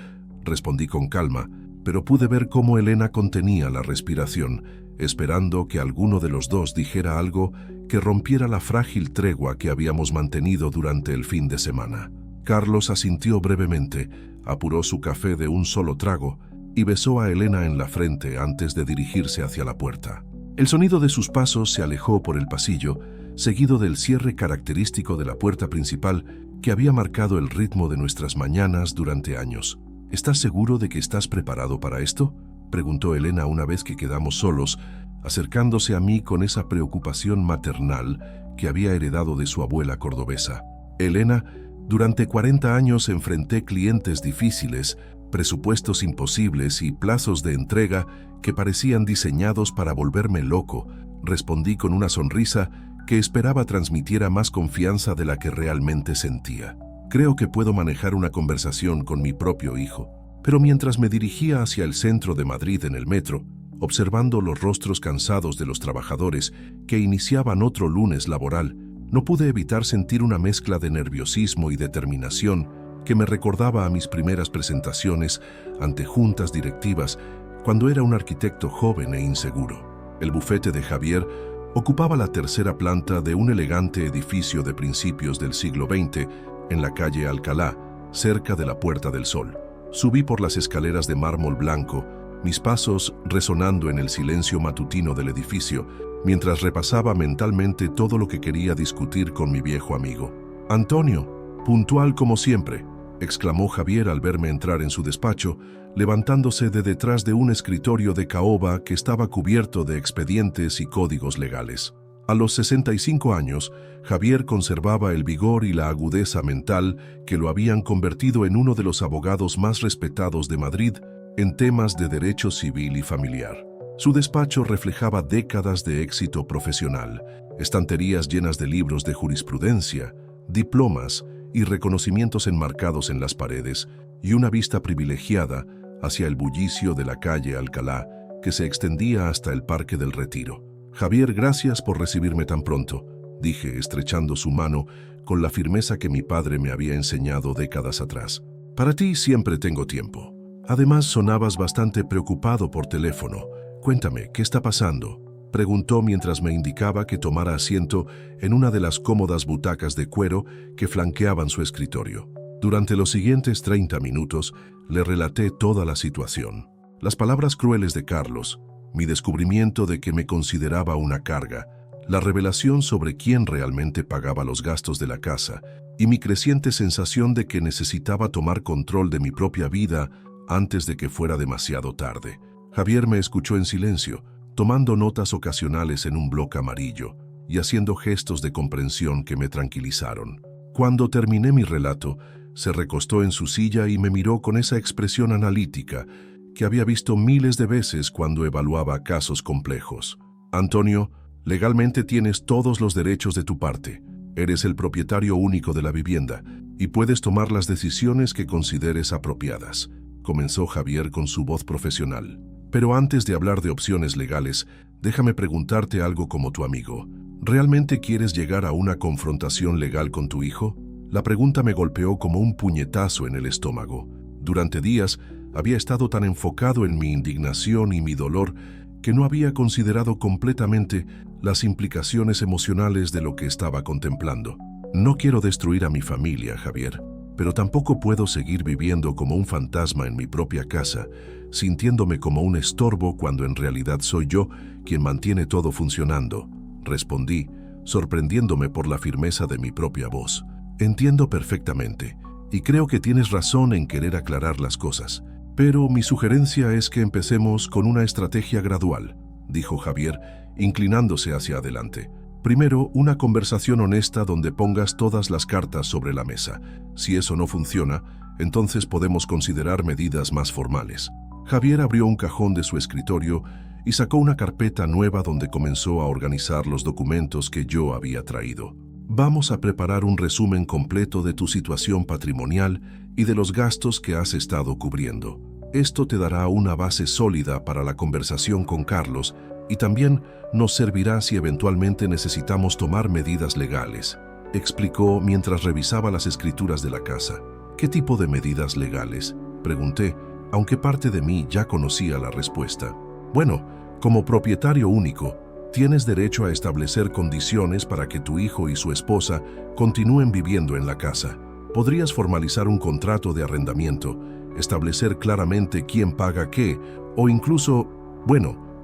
respondí con calma, pero pude ver cómo Elena contenía la respiración, esperando que alguno de los dos dijera algo que rompiera la frágil tregua que habíamos mantenido durante el fin de semana. Carlos asintió brevemente, apuró su café de un solo trago y besó a Elena en la frente antes de dirigirse hacia la puerta. El sonido de sus pasos se alejó por el pasillo, seguido del cierre característico de la puerta principal que había marcado el ritmo de nuestras mañanas durante años. ¿Estás seguro de que estás preparado para esto?, preguntó Elena una vez que quedamos solos, acercándose a mí con esa preocupación maternal que había heredado de su abuela cordobesa. Elena, durante 40 años enfrenté clientes difíciles, presupuestos imposibles y plazos de entrega que parecían diseñados para volverme loco, respondí con una sonrisa que esperaba transmitiera más confianza de la que realmente sentía. Creo que puedo manejar una conversación con mi propio hijo. Pero mientras me dirigía hacia el centro de Madrid en el metro, observando los rostros cansados de los trabajadores que iniciaban otro lunes laboral, no pude evitar sentir una mezcla de nerviosismo y determinación que me recordaba a mis primeras presentaciones ante juntas directivas cuando era un arquitecto joven e inseguro. El bufete de Javier ocupaba la tercera planta de un elegante edificio de principios del siglo XX en la calle Alcalá, cerca de la Puerta del Sol. Subí por las escaleras de mármol blanco, mis pasos resonando en el silencio matutino del edificio, mientras repasaba mentalmente todo lo que quería discutir con mi viejo amigo. «Antonio, puntual como siempre», exclamó Javier al verme entrar en su despacho, levantándose de detrás de un escritorio de caoba que estaba cubierto de expedientes y códigos legales. A los 65 años, Javier conservaba el vigor y la agudeza mental que lo habían convertido en uno de los abogados más respetados de Madrid en temas de derecho civil y familiar. Su despacho reflejaba décadas de éxito profesional, estanterías llenas de libros de jurisprudencia, diplomas y reconocimientos enmarcados en las paredes, y una vista privilegiada hacia el bullicio de la calle Alcalá, que se extendía hasta el Parque del Retiro. «Javier, gracias por recibirme tan pronto», dije, estrechando su mano con la firmeza que mi padre me había enseñado décadas atrás. «Para ti siempre tengo tiempo. Además, sonabas bastante preocupado por teléfono. Cuéntame, ¿qué está pasando?», preguntó mientras me indicaba que tomara asiento en una de las cómodas butacas de cuero que flanqueaban su escritorio. Durante los siguientes 30 minutos le relaté toda la situación. Las palabras crueles de Carlos, mi descubrimiento de que me consideraba una carga, la revelación sobre quién realmente pagaba los gastos de la casa y mi creciente sensación de que necesitaba tomar control de mi propia vida antes de que fuera demasiado tarde. Javier me escuchó en silencio, tomando notas ocasionales en un bloc amarillo y haciendo gestos de comprensión que me tranquilizaron. Cuando terminé mi relato, se recostó en su silla y me miró con esa expresión analítica que había visto miles de veces cuando evaluaba casos complejos. «Antonio, legalmente tienes todos los derechos de tu parte. Eres el propietario único de la vivienda y puedes tomar las decisiones que consideres apropiadas», comenzó Javier con su voz profesional. «Pero antes de hablar de opciones legales, déjame preguntarte algo como tu amigo. ¿Realmente quieres llegar a una confrontación legal con tu hijo?». La pregunta me golpeó como un puñetazo en el estómago. Durante días había estado tan enfocado en mi indignación y mi dolor que no había considerado completamente las implicaciones emocionales de lo que estaba contemplando. «No quiero destruir a mi familia, Javier, pero tampoco puedo seguir viviendo como un fantasma en mi propia casa, sintiéndome como un estorbo cuando en realidad soy yo quien mantiene todo funcionando», respondí, sorprendiéndome por la firmeza de mi propia voz. «Entiendo perfectamente, y creo que tienes razón en querer aclarar las cosas. Pero mi sugerencia es que empecemos con una estrategia gradual», dijo Javier, inclinándose hacia adelante. «Primero, una conversación honesta donde pongas todas las cartas sobre la mesa. Si eso no funciona, entonces podemos considerar medidas más formales». Javier abrió un cajón de su escritorio y sacó una carpeta nueva donde comenzó a organizar los documentos que yo había traído. «Vamos a preparar un resumen completo de tu situación patrimonial y de los gastos que has estado cubriendo. Esto te dará una base sólida para la conversación con Carlos y también nos servirá si eventualmente necesitamos tomar medidas legales», explicó mientras revisaba las escrituras de la casa. «¿Qué tipo de medidas legales?», pregunté, aunque parte de mí ya conocía la respuesta. «Bueno, Como propietario único, tienes derecho a establecer condiciones para que tu hijo y su esposa continúen viviendo en la casa. Podrías formalizar un contrato de arrendamiento, establecer claramente quién paga qué, o incluso,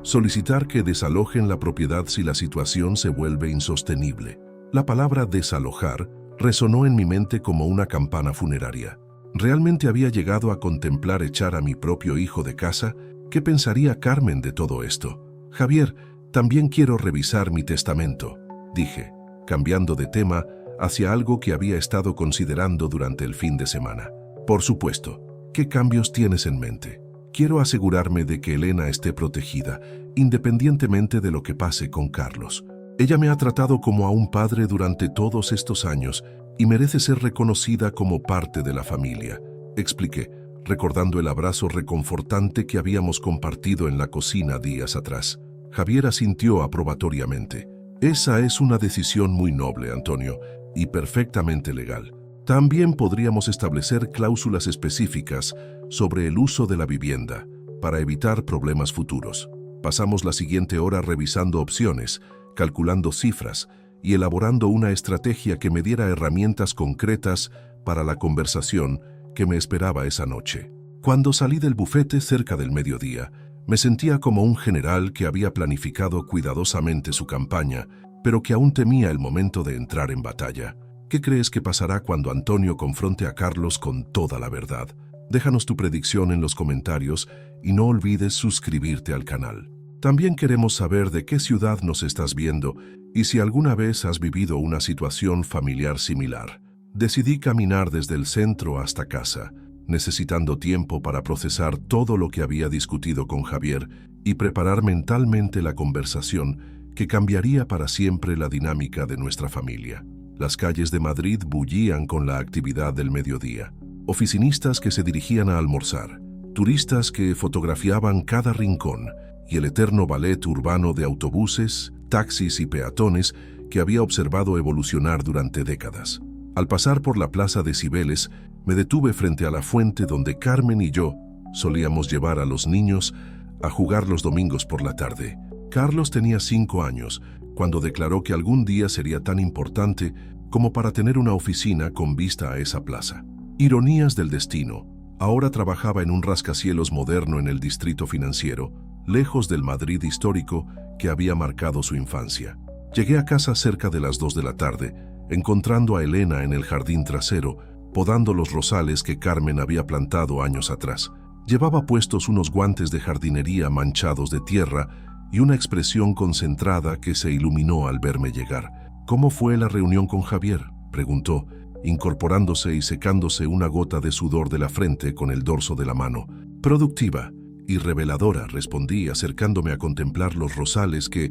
solicitar que desalojen la propiedad si la situación se vuelve insostenible. La palabra desalojar resonó en mi mente como una campana funeraria. ¿Realmente había llegado a contemplar echar a mi propio hijo de casa? ¿Qué pensaría Carmen de todo esto? Javier, también quiero revisar mi testamento, dije, cambiando de tema hacia algo que había estado considerando durante el fin de semana. Por supuesto, ¿qué cambios tienes en mente? Quiero asegurarme de que Elena esté protegida, independientemente de lo que pase con Carlos. Ella me ha tratado como a un padre durante todos estos años y merece ser reconocida como parte de la familia, expliqué, recordando el abrazo reconfortante que habíamos compartido en la cocina días atrás. Javier asintió aprobatoriamente. Esa es una decisión muy noble, Antonio, y perfectamente legal. También podríamos establecer cláusulas específicas sobre el uso de la vivienda para evitar problemas futuros. Pasamos la siguiente hora revisando opciones, calculando cifras y elaborando una estrategia que me diera herramientas concretas para la conversación que me esperaba esa noche. Cuando salí del bufete cerca del mediodía, me sentía como un general que había planificado cuidadosamente su campaña, pero que aún temía el momento de entrar en batalla. ¿Qué crees que pasará cuando Antonio confronte a Carlos con toda la verdad? Déjanos tu predicción en los comentarios y no olvides suscribirte al canal. También queremos saber de qué ciudad nos estás viendo y si alguna vez has vivido una situación familiar similar. Decidí caminar desde el centro hasta casa, necesitando tiempo para procesar todo lo que había discutido con Javier y preparar mentalmente la conversación que cambiaría para siempre la dinámica de nuestra familia. Las calles de Madrid bullían con la actividad del mediodía. Oficinistas que se dirigían a almorzar, turistas que fotografiaban cada rincón y el eterno ballet urbano de autobuses, taxis y peatones que había observado evolucionar durante décadas. Al pasar por la plaza de Cibeles, me detuve frente a la fuente donde Carmen y yo solíamos llevar a los niños a jugar los domingos por la tarde. Carlos tenía 5 años cuando declaró que algún día sería tan importante como para tener una oficina con vista a esa plaza. Ironías del destino, ahora trabajaba en un rascacielos moderno en el distrito financiero, lejos del Madrid histórico que había marcado su infancia. Llegué a casa cerca de las 2 de la tarde, encontrando a Elena en el jardín trasero, podando los rosales que Carmen había plantado años atrás. Llevaba puestos unos guantes de jardinería manchados de tierra y una expresión concentrada que se iluminó al verme llegar. ¿Cómo fue la reunión con Javier?, preguntó, incorporándose y secándose una gota de sudor de la frente con el dorso de la mano. Productiva y reveladora, respondí, acercándome a contemplar los rosales que,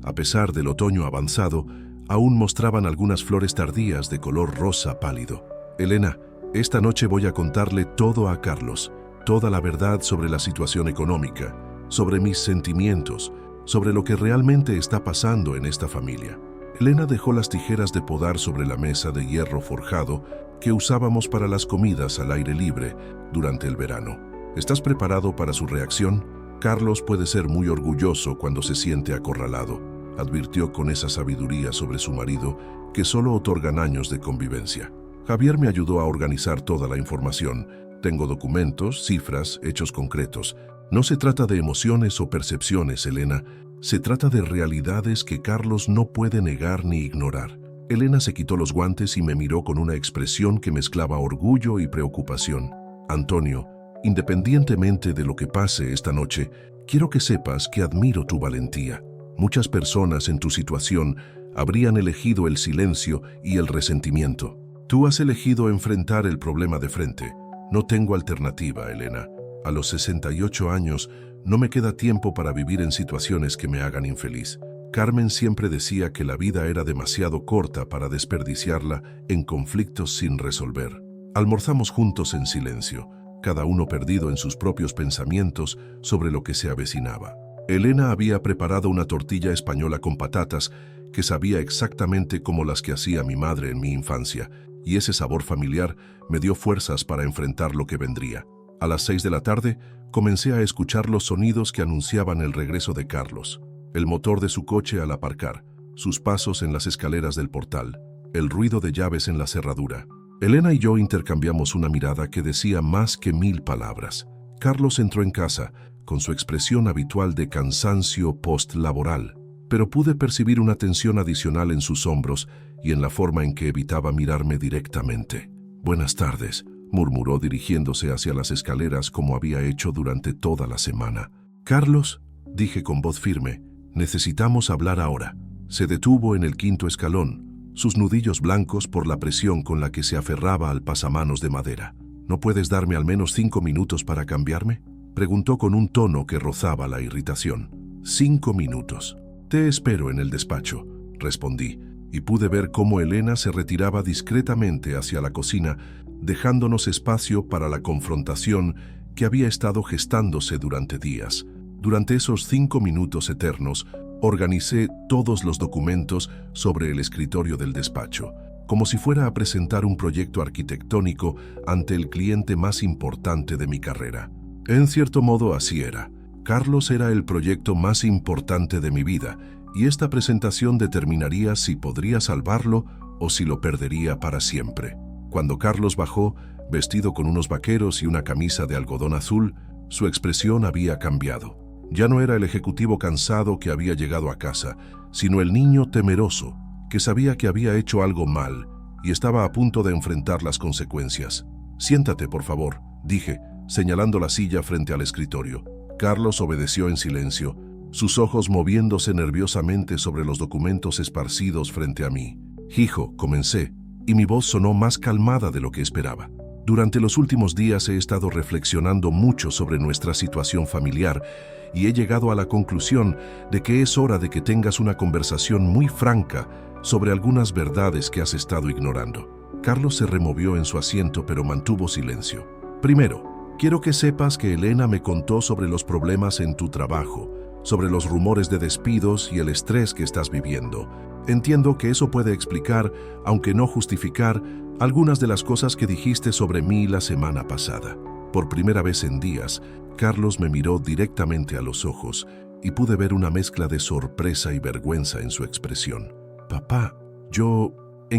a pesar del otoño avanzado, aún mostraban algunas flores tardías de color rosa pálido. Elena, esta noche voy a contarle todo a Carlos, toda la verdad sobre la situación económica, sobre mis sentimientos, sobre lo que realmente está pasando en esta familia. Elena dejó las tijeras de podar sobre la mesa de hierro forjado que usábamos para las comidas al aire libre durante el verano. ¿Estás preparado para su reacción? Carlos puede ser muy orgulloso cuando se siente acorralado, advirtió con esa sabiduría sobre su marido que solo otorgan años de convivencia. Javier me ayudó a organizar toda la información. Tengo documentos, cifras, hechos concretos. No se trata de emociones o percepciones, Elena. Se trata de realidades que Carlos no puede negar ni ignorar. Elena se quitó los guantes y me miró con una expresión que mezclaba orgullo y preocupación. Antonio, independientemente de lo que pase esta noche, quiero que sepas que admiro tu valentía. Muchas personas en tu situación habrían elegido el silencio y el resentimiento. Tú has elegido enfrentar el problema de frente. No tengo alternativa, Elena. A los 68 años no me queda tiempo para vivir en situaciones que me hagan infeliz. Carmen siempre decía que la vida era demasiado corta para desperdiciarla en conflictos sin resolver. Almorzamos juntos en silencio, cada uno perdido en sus propios pensamientos sobre lo que se avecinaba. Elena había preparado una tortilla española con patatas que sabía exactamente como las que hacía mi madre en mi infancia, y ese sabor familiar me dio fuerzas para enfrentar lo que vendría. A las 6 de la tarde comencé a escuchar los sonidos que anunciaban el regreso de Carlos. El motor de su coche al aparcar, sus pasos en las escaleras del portal, el ruido de llaves en la cerradura. Elena y yo intercambiamos una mirada que decía más que 1000 palabras. Carlos entró en casa, con su expresión habitual de cansancio postlaboral, pero pude percibir una tensión adicional en sus hombros y en la forma en que evitaba mirarme directamente. «Buenas tardes», murmuró dirigiéndose hacia las escaleras como había hecho durante toda la semana. «Carlos», dije con voz firme, «necesitamos hablar ahora». Se detuvo en el 5º escalón, sus nudillos blancos por la presión con la que se aferraba al pasamanos de madera. «¿No puedes darme al menos 5 minutos para cambiarme?», preguntó con un tono que rozaba la irritación. «5 minutos. Te espero en el despacho», respondí, y pude ver cómo Elena se retiraba discretamente hacia la cocina, dejándonos espacio para la confrontación que había estado gestándose durante días. Durante esos 5 minutos eternos, organicé todos los documentos sobre el escritorio del despacho, como si fuera a presentar un proyecto arquitectónico ante el cliente más importante de mi carrera. En cierto modo así era. Carlos era el proyecto más importante de mi vida, y esta presentación determinaría si podría salvarlo o si lo perdería para siempre. Cuando Carlos bajó, vestido con unos vaqueros y una camisa de algodón azul, su expresión había cambiado. Ya no era el ejecutivo cansado que había llegado a casa, sino el niño temeroso, que sabía que había hecho algo mal y estaba a punto de enfrentar las consecuencias. «Siéntate, por favor», dije, señalando la silla frente al escritorio. Carlos obedeció en silencio, sus ojos moviéndose nerviosamente sobre los documentos esparcidos frente a mí. «Hijo», comencé, y mi voz sonó más calmada de lo que esperaba. «Durante los últimos días he estado reflexionando mucho sobre nuestra situación familiar y he llegado a la conclusión de que es hora de que tengas una conversación muy franca sobre algunas verdades que has estado ignorando». Carlos se removió en su asiento, pero mantuvo silencio. «Primero, quiero que sepas que Elena me contó sobre los problemas en tu trabajo, sobre los rumores de despidos y el estrés que estás viviendo. Entiendo que eso puede explicar, aunque no justificar, algunas de las cosas que dijiste sobre mí la semana pasada». Por primera vez en días, Carlos me miró directamente a los ojos y pude ver una mezcla de sorpresa y vergüenza en su expresión. «Papá,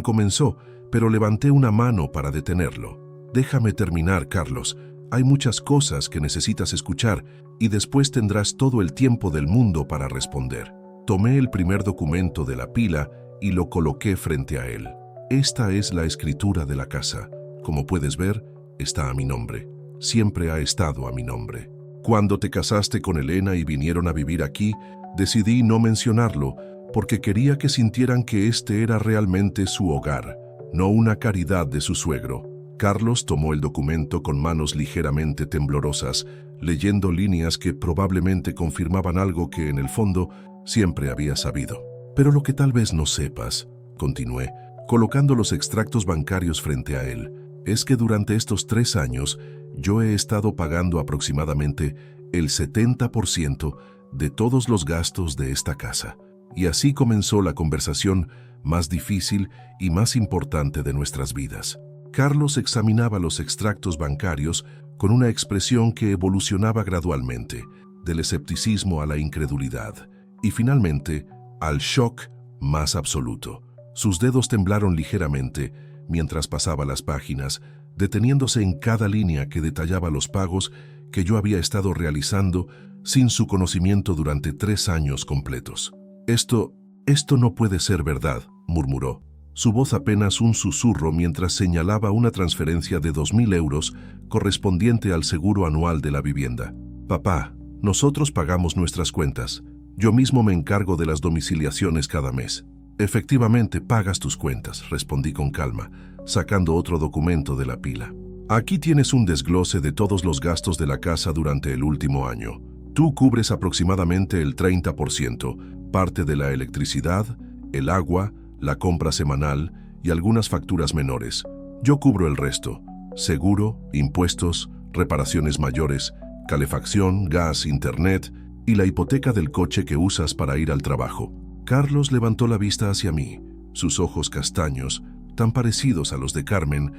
comenzó, pero levanté una mano para detenerlo. «Déjame terminar, Carlos. Hay muchas cosas que necesitas escuchar y después tendrás todo el tiempo del mundo para responder». Tomé el primer documento de la pila y lo coloqué frente a él. «Esta es la escritura de la casa. Como puedes ver, está a mi nombre. Siempre ha estado a mi nombre. Cuando te casaste con Elena y vinieron a vivir aquí, decidí no mencionarlo porque quería que sintieran que este era realmente su hogar, no una caridad de su suegro». Carlos tomó el documento con manos ligeramente temblorosas, leyendo líneas que probablemente confirmaban algo que en el fondo siempre había sabido. «Pero lo que tal vez no sepas», continué, colocando los extractos bancarios frente a él, «es que durante estos 3 años yo he estado pagando aproximadamente el 70% de todos los gastos de esta casa». Y así comenzó la conversación más difícil y más importante de nuestras vidas. Carlos examinaba los extractos bancarios con una expresión que evolucionaba gradualmente, del escepticismo a la incredulidad, y finalmente al shock más absoluto. Sus dedos temblaron ligeramente mientras pasaba las páginas, deteniéndose en cada línea que detallaba los pagos que yo había estado realizando sin su conocimiento durante 3 años completos. Esto no puede ser verdad», murmuró, su voz apenas un susurro mientras señalaba una transferencia de 2.000 euros correspondiente al seguro anual de la vivienda. «Papá, nosotros pagamos nuestras cuentas. Yo mismo me encargo de las domiciliaciones cada mes». «Efectivamente, pagas tus cuentas», respondí con calma, sacando otro documento de la pila. «Aquí tienes un desglose de todos los gastos de la casa durante el último año. Tú cubres aproximadamente el 30%, parte de la electricidad, el agua, la compra semanal y algunas facturas menores. Yo cubro el resto: seguro, impuestos, reparaciones mayores, calefacción, gas, internet y la hipoteca del coche que usas para ir al trabajo». Carlos levantó la vista hacia mí, sus ojos castaños, tan parecidos a los de Carmen,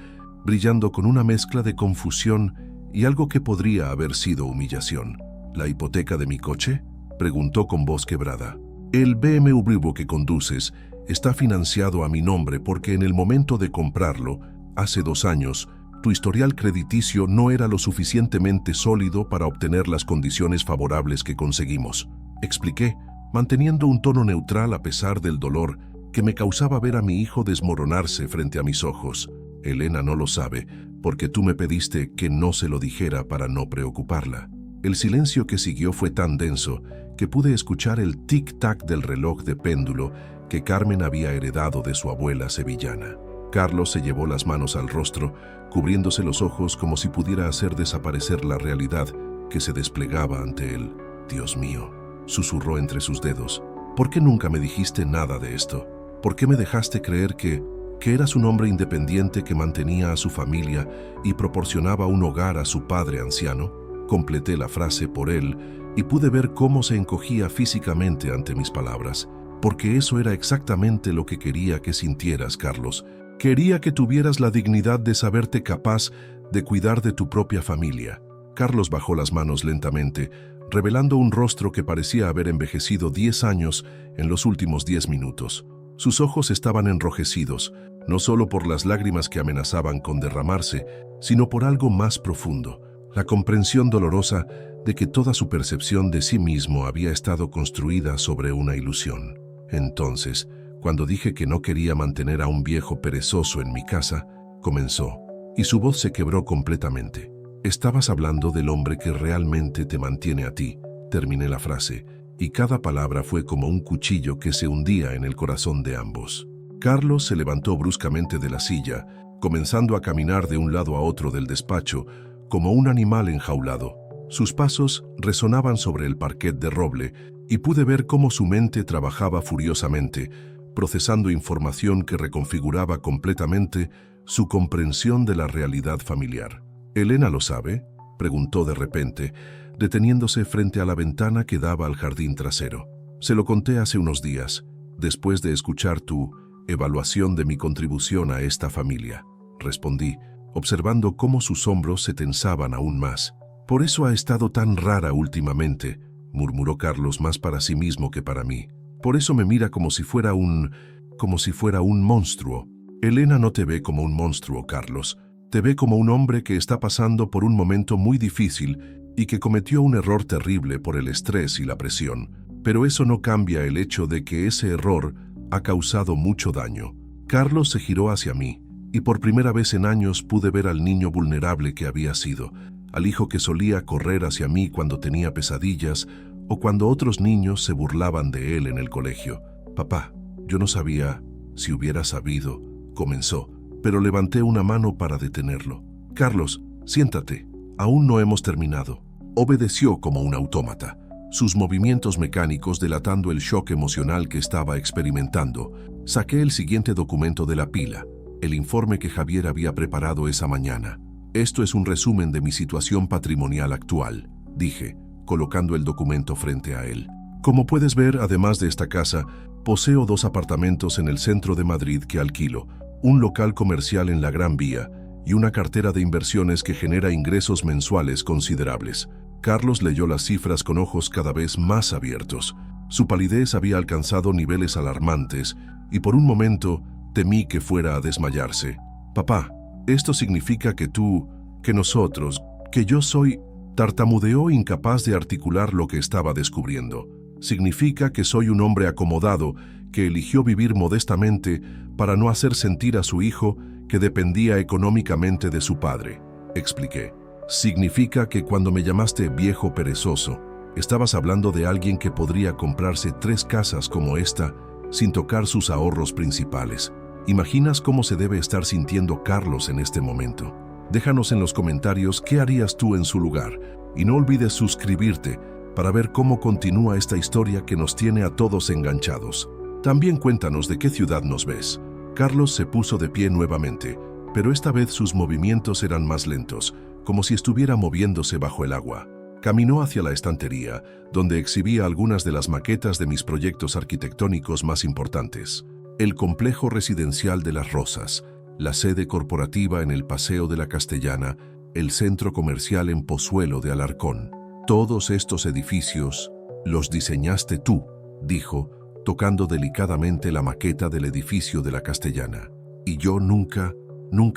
brillando con una mezcla de confusión y algo que podría haber sido humillación. ¿La hipoteca de mi coche?, preguntó con voz quebrada. El BMW que conduces está financiado a mi nombre porque en el momento de comprarlo, hace 2 años, tu historial crediticio no era lo suficientemente sólido para obtener las condiciones favorables que conseguimos, expliqué, manteniendo un tono neutral a pesar del dolor que me causaba ver a mi hijo desmoronarse frente a mis ojos. Elena no lo sabe, porque tú me pediste que no se lo dijera para no preocuparla. El silencio que siguió fue tan denso que pude escuchar el tic-tac del reloj de péndulo que Carmen había heredado de su abuela sevillana. Carlos se llevó las manos al rostro, cubriéndose los ojos como si pudiera hacer desaparecer la realidad que se desplegaba ante él. «Dios mío», susurró entre sus dedos, «¿por qué nunca me dijiste nada de esto? ¿Por qué me dejaste creer que eras un hombre independiente que mantenía a su familia y proporcionaba un hogar a su padre anciano?» Completé la frase por él y pude ver cómo se encogía físicamente ante mis palabras, porque eso era exactamente lo que quería que sintieras, Carlos. Quería que tuvieras la dignidad de saberte capaz de cuidar de tu propia familia. Carlos bajó las manos lentamente, revelando un rostro que parecía haber envejecido 10 años en los últimos 10 minutos. Sus ojos estaban enrojecidos, no solo por las lágrimas que amenazaban con derramarse, sino por algo más profundo, la comprensión dolorosa de que toda su percepción de sí mismo había estado construida sobre una ilusión. Entonces, cuando dije que no quería mantener a un viejo perezoso en mi casa, comenzó, y su voz se quebró completamente. «Estabas hablando del hombre que realmente te mantiene a ti», terminé la frase, y cada palabra fue como un cuchillo que se hundía en el corazón de ambos. Carlos se levantó bruscamente de la silla, comenzando a caminar de un lado a otro del despacho, como un animal enjaulado. Sus pasos resonaban sobre el parquet de roble, y pude ver cómo su mente trabajaba furiosamente, procesando información que reconfiguraba completamente su comprensión de la realidad familiar. «¿Elena lo sabe?», preguntó de repente, deteniéndose frente a la ventana que daba al jardín trasero. «Se lo conté hace unos días, después de escuchar tu evaluación de mi contribución a esta familia», respondí, observando cómo sus hombros se tensaban aún más. «Por eso ha estado tan rara últimamente», murmuró Carlos más para sí mismo que para mí. «Por eso me mira como si fuera un monstruo». «Elena no te ve como un monstruo, Carlos. Te ve como un hombre que está pasando por un momento muy difícil y que cometió un error terrible por el estrés y la presión. Pero eso no cambia el hecho de que ese error ha causado mucho daño». Carlos se giró hacia mí, y por primera vez en años pude ver al niño vulnerable que había sido, al hijo que solía correr hacia mí cuando tenía pesadillas o cuando otros niños se burlaban de él en el colegio. «Papá, yo no sabía, si hubiera sabido», comenzó, pero levanté una mano para detenerlo. «Carlos, siéntate, aún no hemos terminado». Obedeció como un autómata, sus movimientos mecánicos delatando el shock emocional que estaba experimentando. Saqué el siguiente documento de la pila, el informe que Javier había preparado esa mañana. «Esto es un resumen de mi situación patrimonial actual», dije, colocando el documento frente a él. «Como puedes ver, además de esta casa, poseo 2 apartamentos en el centro de Madrid que alquilo, un local comercial en la Gran Vía y una cartera de inversiones que genera ingresos mensuales considerables». Carlos leyó las cifras con ojos cada vez más abiertos. Su palidez había alcanzado niveles alarmantes y por un momento temí que fuera a desmayarse. «Papá, esto significa que nosotros, que yo soy...», tartamudeó, incapaz de articular lo que estaba descubriendo. «Significa que soy un hombre acomodado que eligió vivir modestamente para no hacer sentir a su hijo que dependía económicamente de su padre», expliqué. «Significa que cuando me llamaste viejo perezoso, estabas hablando de alguien que podría comprarse 3 casas como esta sin tocar sus ahorros principales. ¿Imaginas cómo se debe estar sintiendo Carlos en este momento? Déjanos en los comentarios qué harías tú en su lugar y no olvides suscribirte para ver cómo continúa esta historia que nos tiene a todos enganchados. También cuéntanos de qué ciudad nos ves». Carlos se puso de pie nuevamente, pero esta vez sus movimientos eran más lentos, como si estuviera moviéndose bajo el agua. Caminó hacia la estantería, donde exhibía algunas de las maquetas de mis proyectos arquitectónicos más importantes. El complejo residencial de Las Rosas, la sede corporativa en el Paseo de la Castellana el centro comercial en Pozuelo de Alarcón. Todos estos edificios los diseñaste tú, dijo, tocando delicadamente la maqueta del edificio de la Castellana. Y yo nunca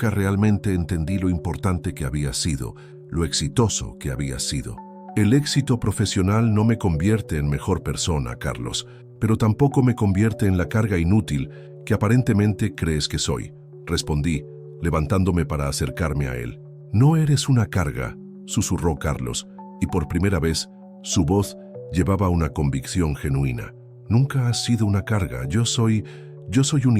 realmente entendí lo importante que habías sido, lo exitoso que habías sido. El éxito profesional no me convierte en mejor persona, Carlos, pero tampoco me convierte en la carga inútil que aparentemente crees que soy, respondí, levantándome para acercarme a él. No eres una carga, susurró Carlos, y por primera vez su voz llevaba una convicción genuina. Nunca has sido una carga, yo soy un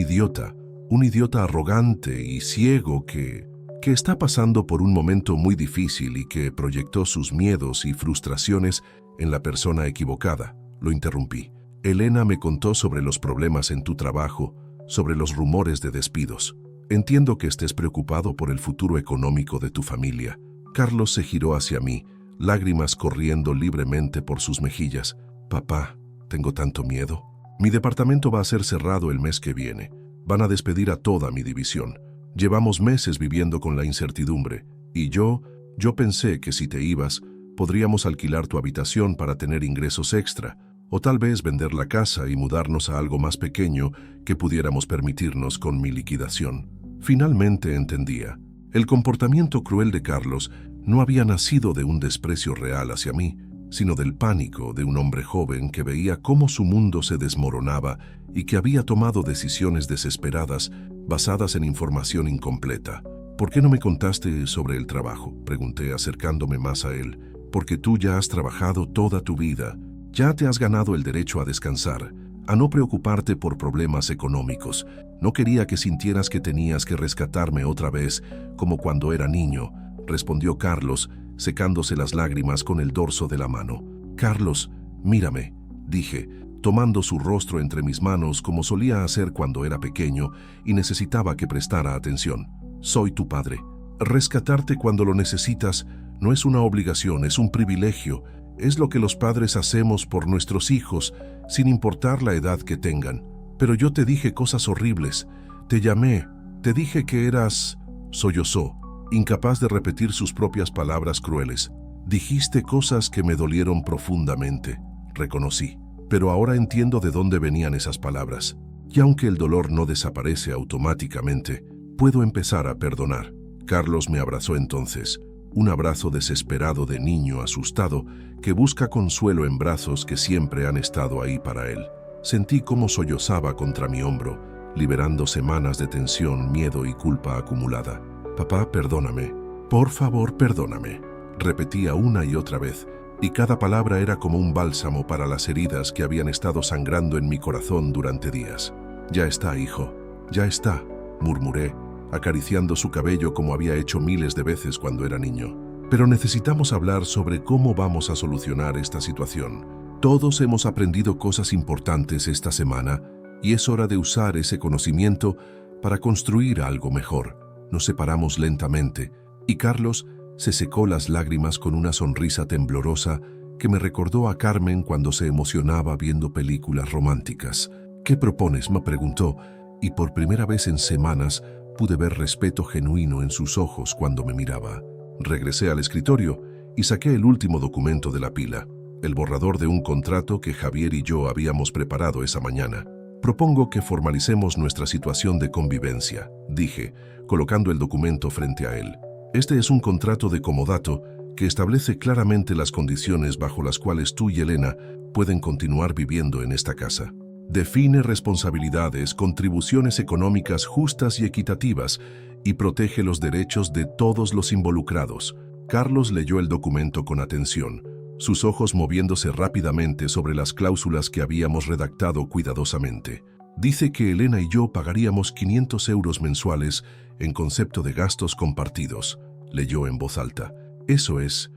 idiota arrogante y ciego que está pasando por un momento muy difícil y que proyectó sus miedos y frustraciones en la persona equivocada. Lo interrumpí. Elena me contó sobre los problemas en tu trabajo, sobre los rumores de despidos. Entiendo que estés preocupado por el futuro económico de tu familia. Carlos se giró hacia mí, lágrimas corriendo libremente por sus mejillas. Papá, tengo tanto miedo. Mi departamento va a ser cerrado el mes que viene. Van a despedir a toda mi división. Llevamos meses viviendo con la incertidumbre, y yo pensé que si te ibas, podríamos alquilar tu habitación para tener ingresos extra, o tal vez vender la casa y mudarnos a algo más pequeño que pudiéramos permitirnos con mi liquidación. Finalmente entendía. El comportamiento cruel de Carlos no había nacido de un desprecio real hacia mí, sino del pánico de un hombre joven que veía cómo su mundo se desmoronaba y que había tomado decisiones desesperadas basadas en información incompleta. ¿Por qué no me contaste sobre el trabajo?, pregunté acercándome más a él. Porque tú ya has trabajado toda tu vida. Ya te has ganado el derecho a descansar, a no preocuparte por problemas económicos. No quería que sintieras que tenías que rescatarme otra vez, como cuando era niño, respondió Carlos, secándose las lágrimas con el dorso de la mano. Carlos, mírame, dije, tomando su rostro entre mis manos como solía hacer cuando era pequeño y necesitaba que prestara atención. Soy tu padre. Rescatarte cuando lo necesitas no es una obligación, es un privilegio. Es lo que los padres hacemos por nuestros hijos, sin importar la edad que tengan. Pero yo te dije cosas horribles. Te llamé, te dije que eras... Sollozó, incapaz de repetir sus propias palabras crueles. Dijiste cosas que me dolieron profundamente, reconocí. Pero ahora entiendo de dónde venían esas palabras. Y aunque el dolor no desaparece automáticamente, puedo empezar a perdonar. Carlos me abrazó entonces, un abrazo desesperado de niño asustado que busca consuelo en brazos que siempre han estado ahí para él. Sentí cómo sollozaba contra mi hombro, liberando semanas de tensión, miedo y culpa acumulada. Papá, perdóname. Por favor, perdóname. Repetía una y otra vez, y cada palabra era como un bálsamo para las heridas que habían estado sangrando en mi corazón durante días. Ya está, hijo, ya está, murmuré, acariciando su cabello como había hecho miles de veces cuando era niño. Pero necesitamos hablar sobre cómo vamos a solucionar esta situación. Todos hemos aprendido cosas importantes esta semana y es hora de usar ese conocimiento para construir algo mejor. Nos separamos lentamente y Carlos se secó las lágrimas con una sonrisa temblorosa que me recordó a Carmen cuando se emocionaba viendo películas románticas. ¿Qué propones?, me preguntó, y por primera vez en semanas pude ver respeto genuino en sus ojos cuando me miraba. Regresé al escritorio y saqué el último documento de la pila, el borrador de un contrato que Javier y yo habíamos preparado esa mañana. Propongo que formalicemos nuestra situación de convivencia, dije, colocando el documento frente a él. Este es un contrato de comodato que establece claramente las condiciones bajo las cuales tú y Elena pueden continuar viviendo en esta casa. Define responsabilidades, contribuciones económicas justas y equitativas y protege los derechos de todos los involucrados. Carlos leyó el documento con atención, sus ojos moviéndose rápidamente sobre las cláusulas que habíamos redactado cuidadosamente. Dice que Elena y yo pagaríamos 500 euros mensuales en concepto de gastos compartidos, leyó en voz alta. Eso es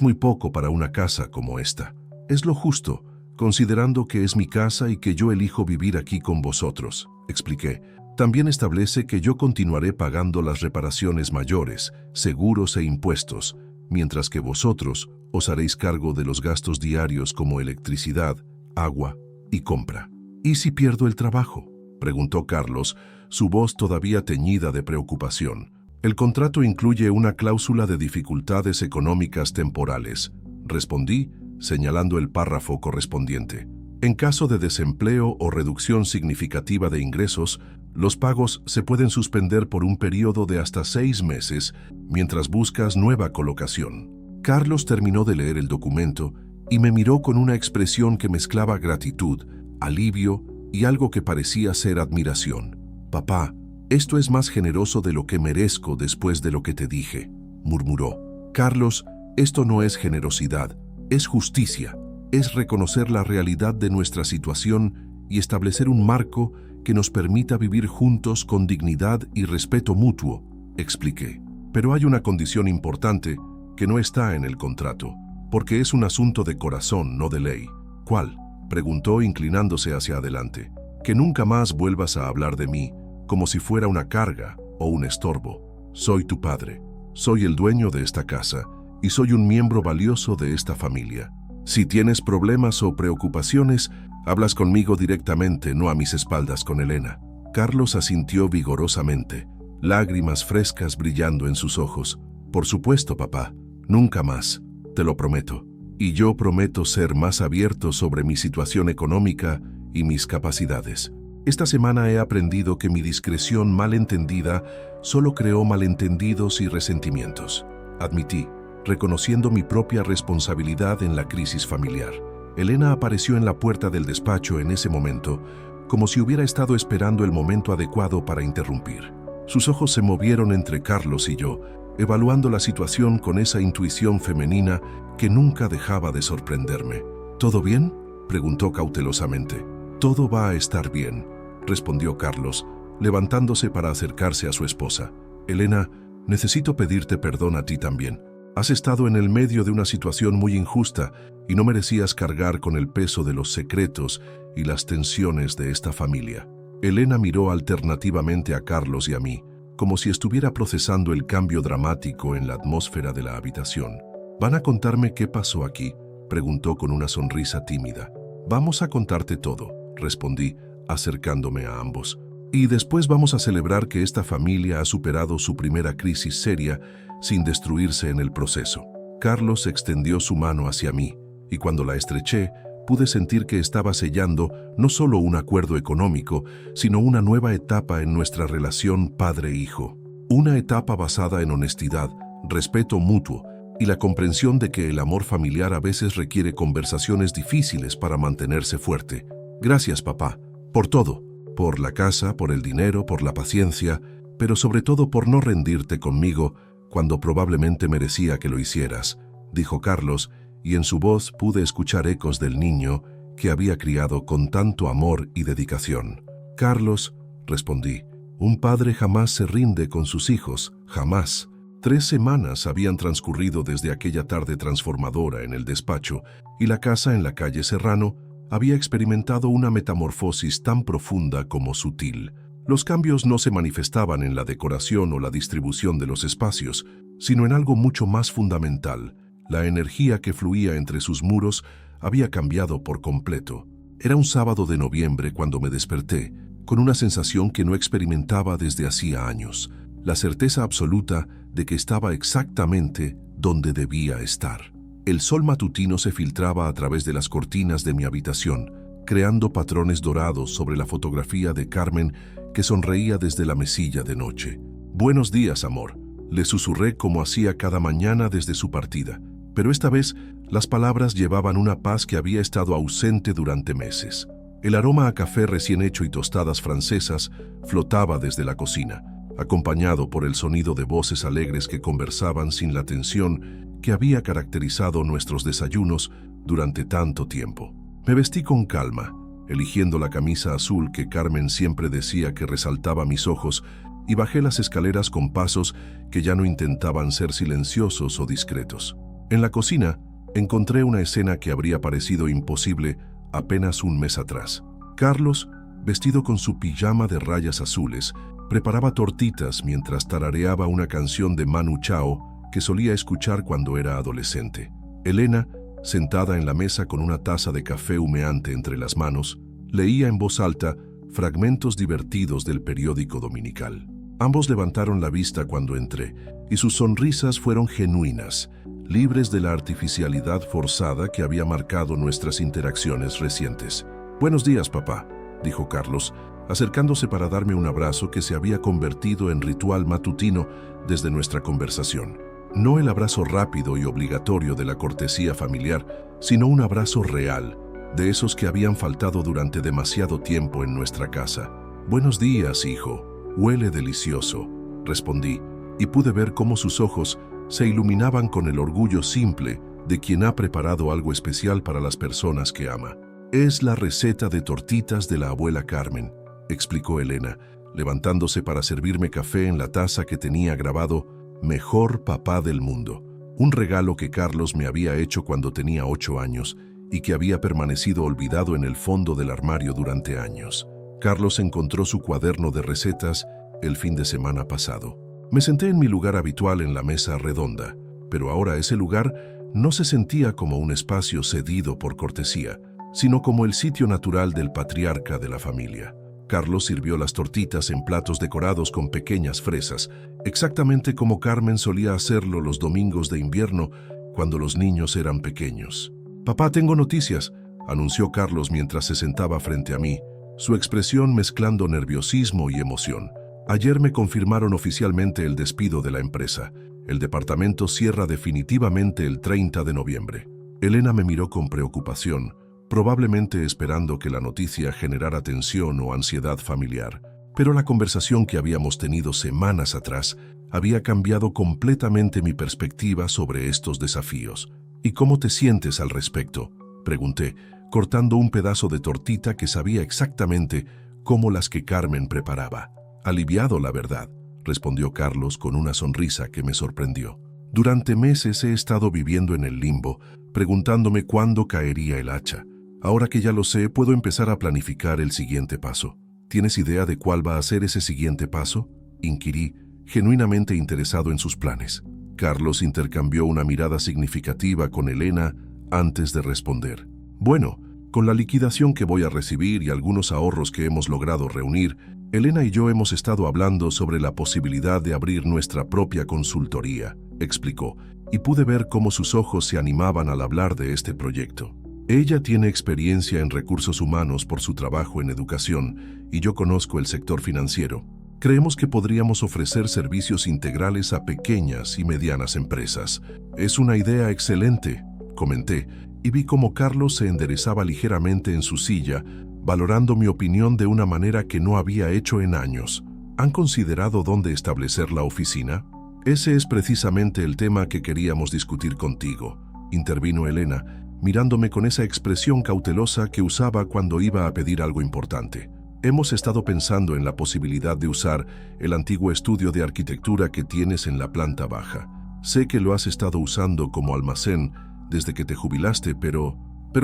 muy poco para una casa como esta. Es lo justo, considerando que es mi casa y que yo elijo vivir aquí con vosotros, expliqué. También establece que yo continuaré pagando las reparaciones mayores, seguros e impuestos, mientras que vosotros os haréis cargo de los gastos diarios como electricidad, agua y compra. ¿Y si pierdo el trabajo?, preguntó Carlos, su voz todavía teñida de preocupación. El contrato incluye una cláusula de dificultades económicas temporales, respondí, señalando el párrafo correspondiente. En caso de desempleo o reducción significativa de ingresos, los pagos se pueden suspender por un periodo de hasta 6 meses mientras buscas nueva colocación. Carlos terminó de leer el documento y me miró con una expresión que mezclaba gratitud, alivio y algo que parecía ser admiración. «Papá, esto es más generoso de lo que merezco después de lo que te dije», murmuró. «Carlos, esto no es generosidad, es justicia. Es reconocer la realidad de nuestra situación y establecer un marco que nos permita vivir juntos con dignidad y respeto mutuo», expliqué. «Pero hay una condición importante que no está en el contrato, porque es un asunto de corazón, no de ley». «¿Cuál?», preguntó inclinándose hacia adelante. «Que nunca más vuelvas a hablar de mí como si fuera una carga o un estorbo. Soy tu padre, soy el dueño de esta casa y soy un miembro valioso de esta familia. Si tienes problemas o preocupaciones, hablas conmigo directamente, no a mis espaldas con Elena». Carlos asintió vigorosamente, lágrimas frescas brillando en sus ojos. «Por supuesto, papá, nunca más, te lo prometo. Y yo prometo ser más abierto sobre mi situación económica y mis capacidades. Esta semana he aprendido que mi discreción mal entendida solo creó malentendidos y resentimientos», admití, reconociendo mi propia responsabilidad en la crisis familiar. Elena apareció en la puerta del despacho en ese momento, como si hubiera estado esperando el momento adecuado para interrumpir. Sus ojos se movieron entre Carlos y yo, evaluando la situación con esa intuición femenina que nunca dejaba de sorprenderme. «¿Todo bien?», preguntó cautelosamente. «Todo va a estar bien», respondió Carlos, levantándose para acercarse a su esposa. «Elena, necesito pedirte perdón a ti también. Has estado en el medio de una situación muy injusta y no merecías cargar con el peso de los secretos y las tensiones de esta familia». Elena miró alternativamente a Carlos y a mí, como si estuviera procesando el cambio dramático en la atmósfera de la habitación. «¿Van a contarme qué pasó aquí?», preguntó con una sonrisa tímida. «Vamos a contarte todo», respondí, acercándome a ambos. «Y después vamos a celebrar que esta familia ha superado su primera crisis seria sin destruirse en el proceso». Carlos extendió su mano hacia mí, y cuando la estreché, pude sentir que estaba sellando no solo un acuerdo económico, sino una nueva etapa en nuestra relación padre-hijo. Una etapa basada en honestidad, respeto mutuo y la comprensión de que el amor familiar a veces requiere conversaciones difíciles para mantenerse fuerte. «Gracias, papá, por todo, por la casa, por el dinero, por la paciencia, pero sobre todo por no rendirte conmigo cuando probablemente merecía que lo hicieras», dijo Carlos, y en su voz pude escuchar ecos del niño que había criado con tanto amor y dedicación. «Carlos», respondí, «un padre jamás se rinde con sus hijos, jamás». 3 semanas habían transcurrido desde aquella tarde transformadora en el despacho, y la casa en la calle Serrano había experimentado una metamorfosis tan profunda como sutil. Los cambios no se manifestaban en la decoración o la distribución de los espacios, sino en algo mucho más fundamental. La energía que fluía entre sus muros había cambiado por completo. Era un sábado de noviembre cuando me desperté, con una sensación que no experimentaba desde hacía años, la certeza absoluta de que estaba exactamente donde debía estar. El sol matutino se filtraba a través de las cortinas de mi habitación, creando patrones dorados sobre la fotografía de Carmen que sonreía desde la mesilla de noche. «Buenos días, amor», le susurré como hacía cada mañana desde su partida. Pero esta vez las palabras llevaban una paz que había estado ausente durante meses. El aroma a café recién hecho y tostadas francesas flotaba desde la cocina, acompañado por el sonido de voces alegres que conversaban sin la tensión que había caracterizado nuestros desayunos durante tanto tiempo. Me vestí con calma, eligiendo la camisa azul que Carmen siempre decía que resaltaba mis ojos, y bajé las escaleras con pasos que ya no intentaban ser silenciosos o discretos. En la cocina encontré una escena que habría parecido imposible apenas un mes atrás. Carlos, vestido con su pijama de rayas azules, preparaba tortitas mientras tarareaba una canción de Manu Chao que solía escuchar cuando era adolescente. Elena, sentada en la mesa con una taza de café humeante entre las manos, leía en voz alta fragmentos divertidos del periódico dominical. Ambos levantaron la vista cuando entré, y sus sonrisas fueron genuinas, libres de la artificialidad forzada que había marcado nuestras interacciones recientes. «Buenos días, papá», dijo Carlos, acercándose para darme un abrazo que se había convertido en ritual matutino desde nuestra conversación. No el abrazo rápido y obligatorio de la cortesía familiar, sino un abrazo real, de esos que habían faltado durante demasiado tiempo en nuestra casa. «Buenos días, hijo. Huele delicioso», respondí, y pude ver cómo sus ojos se iluminaban con el orgullo simple de quien ha preparado algo especial para las personas que ama. «Es la receta de tortitas de la abuela Carmen», explicó Elena, levantándose para servirme café en la taza que tenía grabado «Mejor papá del mundo», un regalo que Carlos me había hecho cuando tenía 8 años y que había permanecido olvidado en el fondo del armario durante años. Carlos encontró su cuaderno de recetas el fin de semana pasado. Me senté en mi lugar habitual en la mesa redonda, pero ahora ese lugar no se sentía como un espacio cedido por cortesía, sino como el sitio natural del patriarca de la familia. Carlos sirvió las tortitas en platos decorados con pequeñas fresas, exactamente como Carmen solía hacerlo los domingos de invierno cuando los niños eran pequeños. «Papá, tengo noticias», anunció Carlos mientras se sentaba frente a mí, su expresión mezclando nerviosismo y emoción. «Ayer me confirmaron oficialmente el despido de la empresa. El departamento cierra definitivamente el 30 de noviembre». Elena me miró con preocupación, probablemente esperando que la noticia generara tensión o ansiedad familiar. Pero la conversación que habíamos tenido semanas atrás había cambiado completamente mi perspectiva sobre estos desafíos. «¿Y cómo te sientes al respecto?», pregunté, cortando un pedazo de tortita que sabía exactamente como las que Carmen preparaba. «Aliviado, la verdad», respondió Carlos con una sonrisa que me sorprendió. «Durante meses he estado viviendo en el limbo, preguntándome cuándo caería el hacha. Ahora que ya lo sé, puedo empezar a planificar el siguiente paso». «¿Tienes idea de cuál va a ser ese siguiente paso?», inquirí, genuinamente interesado en sus planes. Carlos intercambió una mirada significativa con Elena antes de responder. «Bueno, con la liquidación que voy a recibir y algunos ahorros que hemos logrado reunir, Elena y yo hemos estado hablando sobre la posibilidad de abrir nuestra propia consultoría», explicó, y pude ver cómo sus ojos se animaban al hablar de este proyecto. «Ella tiene experiencia en recursos humanos por su trabajo en educación y yo conozco el sector financiero. Creemos que podríamos ofrecer servicios integrales a pequeñas y medianas empresas». «Es una idea excelente», comenté, y vi cómo Carlos se enderezaba ligeramente en su silla, valorando mi opinión de una manera que no había hecho en años. «¿Han considerado dónde establecer la oficina?». «Ese es precisamente el tema que queríamos discutir contigo», intervino Elena, mirándome con esa expresión cautelosa que usaba cuando iba a pedir algo importante. «Hemos estado pensando en la posibilidad de usar el antiguo estudio de arquitectura que tienes en la planta baja. Sé que lo has estado usando como almacén desde que te jubilaste, pero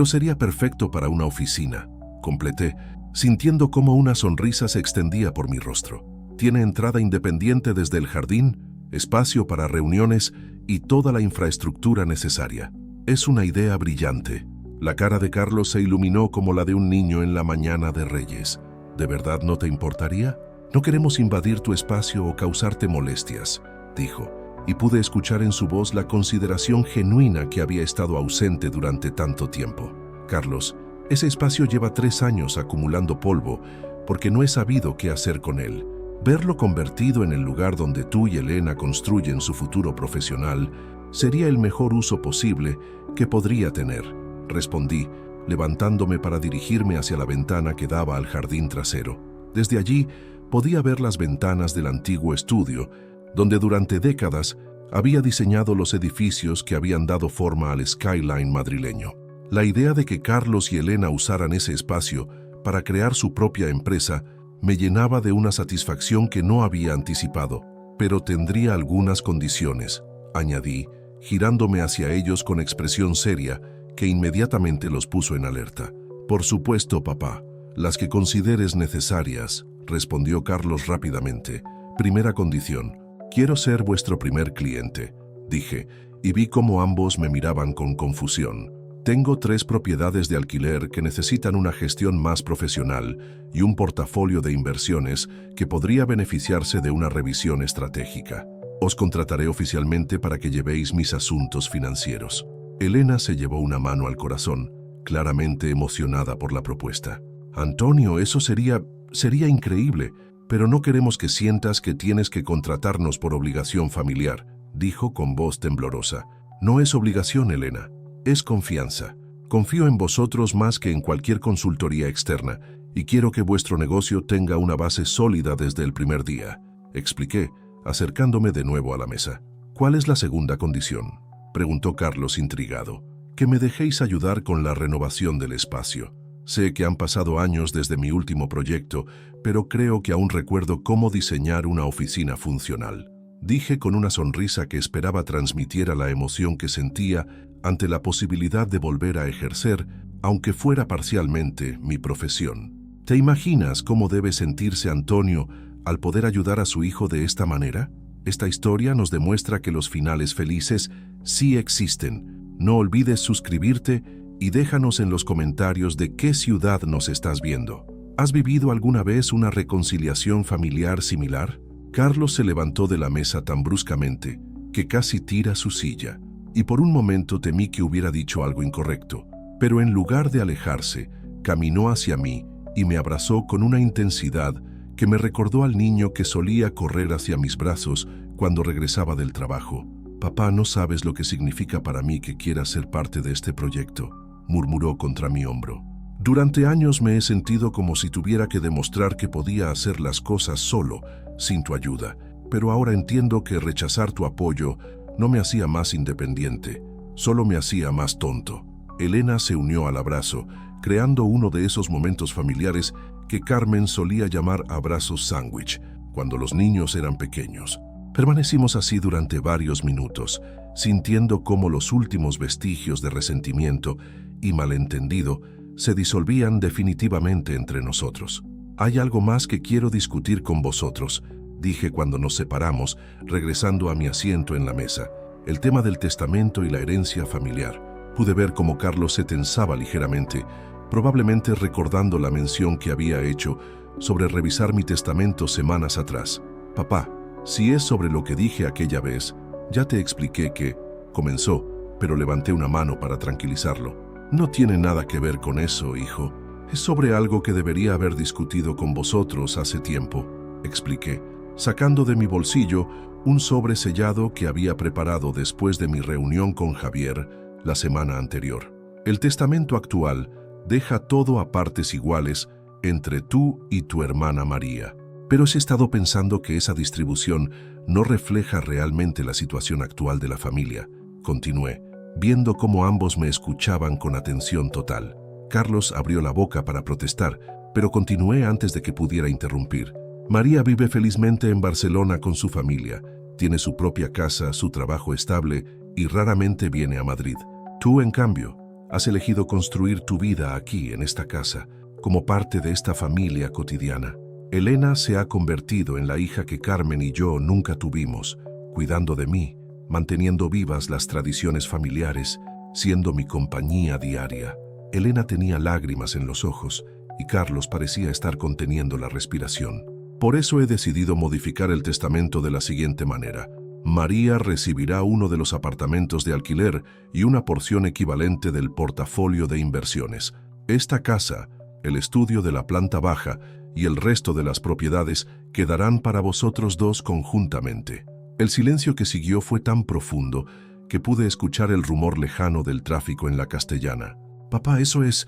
sería perfecto para una oficina», completé, sintiendo cómo una sonrisa se extendía por mi rostro. «Tiene entrada independiente desde el jardín, espacio para reuniones y toda la infraestructura necesaria. Es una idea brillante». La cara de Carlos se iluminó como la de un niño en la mañana de Reyes. «¿De verdad no te importaría? No queremos invadir tu espacio o causarte molestias», dijo, y pude escuchar en su voz la consideración genuina que había estado ausente durante tanto tiempo. «Carlos, ese espacio lleva 3 años acumulando polvo porque no he sabido qué hacer con él. Verlo convertido en el lugar donde tú y Elena construyen su futuro profesional sería el mejor uso posible que podría tener», respondí, levantándome para dirigirme hacia la ventana que daba al jardín trasero. Desde allí podía ver las ventanas del antiguo estudio, donde durante décadas había diseñado los edificios que habían dado forma al skyline madrileño. La idea de que Carlos y Elena usaran ese espacio para crear su propia empresa me llenaba de una satisfacción que no había anticipado, pero tendría algunas condiciones, añadí, girándome hacia ellos con expresión seria que inmediatamente los puso en alerta. «Por supuesto, papá, las que consideres necesarias», respondió Carlos rápidamente. «Primera condición, quiero ser vuestro primer cliente», dije, y vi cómo ambos me miraban con confusión. Tengo 3 propiedades de alquiler que necesitan una gestión más profesional y un portafolio de inversiones que podría beneficiarse de una revisión estratégica. Os contrataré oficialmente para que llevéis mis asuntos financieros. Elena se llevó una mano al corazón, claramente emocionada por la propuesta. Antonio, eso sería increíble, pero no queremos que sientas que tienes que contratarnos por obligación familiar, dijo con voz temblorosa. No es obligación, Elena, es confianza. Confío en vosotros más que en cualquier consultoría externa y quiero que vuestro negocio tenga una base sólida desde el primer día, expliqué, acercándome de nuevo a la mesa. ¿Cuál es la segunda condición?, preguntó Carlos intrigado. Que me dejéis ayudar con la renovación del espacio. Sé que han pasado años desde mi último proyecto, pero creo que aún recuerdo cómo diseñar una oficina funcional. Dije con una sonrisa que esperaba transmitiera la emoción que sentía ante la posibilidad de volver a ejercer, aunque fuera parcialmente, mi profesión. ¿Te imaginas cómo debe sentirse Antonio al poder ayudar a su hijo de esta manera? Esta historia nos demuestra que los finales felices sí existen. No olvides suscribirte y déjanos en los comentarios de qué ciudad nos estás viendo. ¿Has vivido alguna vez una reconciliación familiar similar? Carlos se levantó de la mesa tan bruscamente que casi tira su silla, y por un momento temí que hubiera dicho algo incorrecto, pero en lugar de alejarse, caminó hacia mí y me abrazó con una intensidad que me recordó al niño que solía correr hacia mis brazos cuando regresaba del trabajo. «Papá, no sabes lo que significa para mí que quieras ser parte de este proyecto», murmuró contra mi hombro. «Durante años me he sentido como si tuviera que demostrar que podía hacer las cosas solo, sin tu ayuda, pero ahora entiendo que rechazar tu apoyo no me hacía más independiente, solo me hacía más tonto». Elena se unió al abrazo, creando uno de esos momentos familiares que Carmen solía llamar abrazos sándwich, cuando los niños eran pequeños. Permanecimos así durante varios minutos, sintiendo cómo los últimos vestigios de resentimiento y malentendido se disolvían definitivamente entre nosotros. «Hay algo más que quiero discutir con vosotros», dije cuando nos separamos, regresando a mi asiento en la mesa. El tema del testamento y la herencia familiar. Pude ver cómo Carlos se tensaba ligeramente, probablemente recordando la mención que había hecho sobre revisar mi testamento semanas atrás. «Papá, si es sobre lo que dije aquella vez, ya te expliqué que…», comenzó, pero levanté una mano para tranquilizarlo. «No tiene nada que ver con eso, hijo. Es sobre algo que debería haber discutido con vosotros hace tiempo», expliqué, sacando de mi bolsillo un sobre sellado que había preparado después de mi reunión con Javier la semana anterior. «El testamento actual deja todo a partes iguales entre tú y tu hermana María. Pero he estado pensando que esa distribución no refleja realmente la situación actual de la familia», continué, viendo cómo ambos me escuchaban con atención total. Carlos abrió la boca para protestar, pero continué antes de que pudiera interrumpir. «María vive felizmente en Barcelona con su familia, tiene su propia casa, su trabajo estable y raramente viene a Madrid. Tú, en cambio, has elegido construir tu vida aquí, en esta casa, como parte de esta familia cotidiana. Elena se ha convertido en la hija que Carmen y yo nunca tuvimos, cuidando de mí, manteniendo vivas las tradiciones familiares, siendo mi compañía diaria». Elena tenía lágrimas en los ojos y Carlos parecía estar conteniendo la respiración. «Por eso he decidido modificar el testamento de la siguiente manera. María recibirá uno de los apartamentos de alquiler y una porción equivalente del portafolio de inversiones. Esta casa, el estudio de la planta baja y el resto de las propiedades quedarán para vosotros dos conjuntamente». El silencio que siguió fue tan profundo que pude escuchar el rumor lejano del tráfico en la Castellana. «Papá, eso es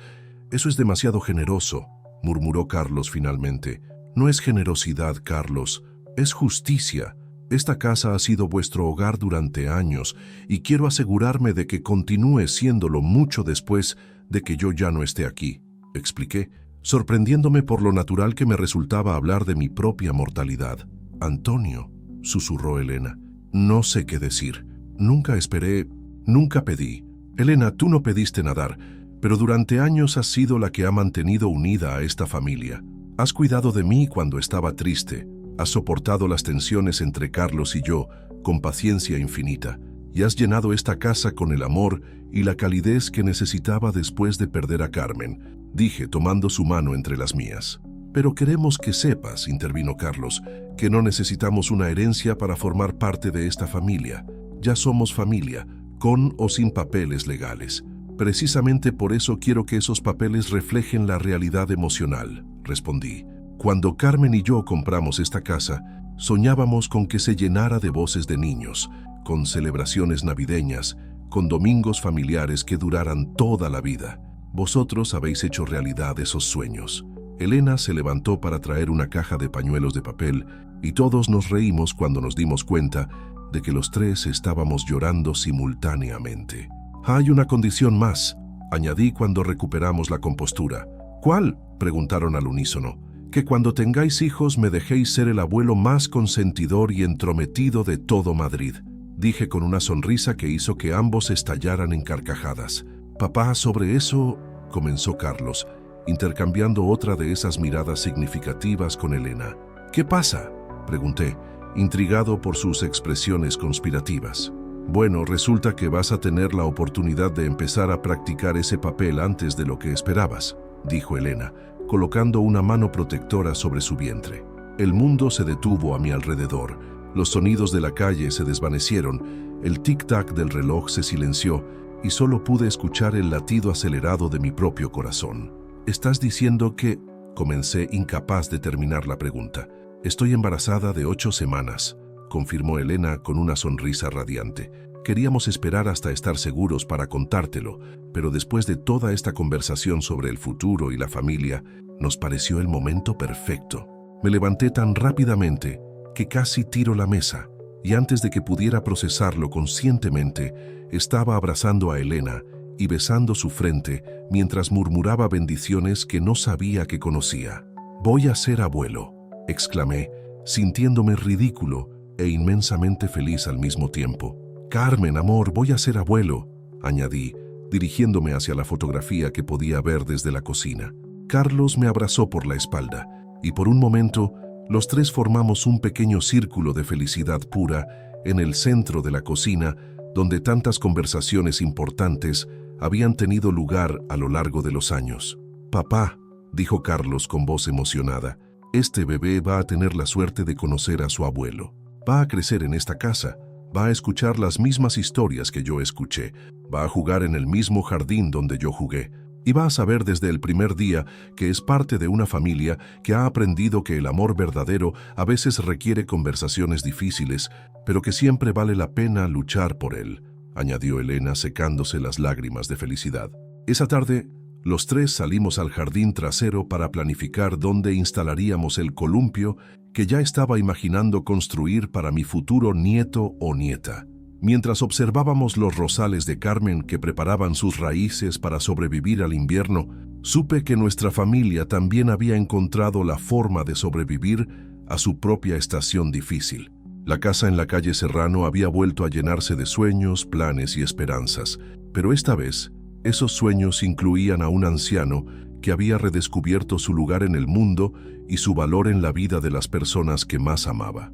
demasiado generoso», murmuró Carlos finalmente. «No es generosidad, Carlos, es justicia. Esta casa ha sido vuestro hogar durante años y quiero asegurarme de que continúe siéndolo mucho después de que yo ya no esté aquí», expliqué, sorprendiéndome por lo natural que me resultaba hablar de mi propia mortalidad. «Antonio», susurró Elena, «no sé qué decir. Nunca esperé, nunca pedí. Elena, tú no pediste nadar, pero durante años has sido la que ha mantenido unida a esta familia. Has cuidado de mí cuando estaba triste, has soportado las tensiones entre Carlos y yo con paciencia infinita, y has llenado esta casa con el amor y la calidez que necesitaba después de perder a Carmen, dije tomando su mano entre las mías. Pero queremos que sepas, intervino Carlos, que no necesitamos una herencia para formar parte de esta familia. Ya somos familia, con o sin papeles legales. Precisamente por eso quiero que esos papeles reflejen la realidad emocional, respondí. Cuando Carmen y yo compramos esta casa, soñábamos con que se llenara de voces de niños, con celebraciones navideñas, con domingos familiares que duraran toda la vida. Vosotros habéis hecho realidad esos sueños. Elena se levantó para traer una caja de pañuelos de papel y todos nos reímos cuando nos dimos cuenta de que los tres estábamos llorando simultáneamente. Hay una condición más, añadí cuando recuperamos la compostura. ¿Cuál?, preguntaron al unísono. Que cuando tengáis hijos me dejéis ser el abuelo más consentidor y entrometido de todo Madrid, dije con una sonrisa que hizo que ambos estallaran en carcajadas. Papá, sobre eso, comenzó Carlos, intercambiando otra de esas miradas significativas con Elena. ¿Qué pasa?, pregunté, intrigado por sus expresiones conspirativas. Bueno, resulta que vas a tener la oportunidad de empezar a practicar ese papel antes de lo que esperabas, dijo Elena, colocando una mano protectora sobre su vientre. El mundo se detuvo a mi alrededor, los sonidos de la calle se desvanecieron, el tic-tac del reloj se silenció y solo pude escuchar el latido acelerado de mi propio corazón. ¿Estás diciendo que...? Comencé, incapaz de terminar la pregunta. Estoy embarazada de 8 semanas, confirmó Elena con una sonrisa radiante. Queríamos esperar hasta estar seguros para contártelo, pero después de toda esta conversación sobre el futuro y la familia, nos pareció el momento perfecto. Me levanté tan rápidamente que casi tiro la mesa, y antes de que pudiera procesarlo conscientemente, estaba abrazando a Elena y besando su frente mientras murmuraba bendiciones que no sabía que conocía. «Voy a ser abuelo», exclamé, sintiéndome ridículo e inmensamente feliz al mismo tiempo. «Carmen, amor, voy a ser abuelo», añadí, dirigiéndome hacia la fotografía que podía ver desde la cocina. Carlos me abrazó por la espalda, y por un momento los tres formamos un pequeño círculo de felicidad pura en el centro de la cocina, donde tantas conversaciones importantes habían tenido lugar a lo largo de los años. «Papá», dijo Carlos con voz emocionada, «este bebé va a tener la suerte de conocer a su abuelo. Va a crecer en esta casa, va a escuchar las mismas historias que yo escuché, va a jugar en el mismo jardín donde yo jugué, y va a saber desde el primer día que es parte de una familia que ha aprendido que el amor verdadero a veces requiere conversaciones difíciles, pero que siempre vale la pena luchar por él», añadió Elena secándose las lágrimas de felicidad. Esa tarde, los tres salimos al jardín trasero para planificar dónde instalaríamos el columpio que ya estaba imaginando construir para mi futuro nieto o nieta. Mientras observábamos los rosales de Carmen que preparaban sus raíces para sobrevivir al invierno, supe que nuestra familia también había encontrado la forma de sobrevivir a su propia estación difícil. La casa en la calle Serrano había vuelto a llenarse de sueños, planes y esperanzas, pero esta vez, esos sueños incluían a un anciano que había redescubierto su lugar en el mundo y su valor en la vida de las personas que más amaba.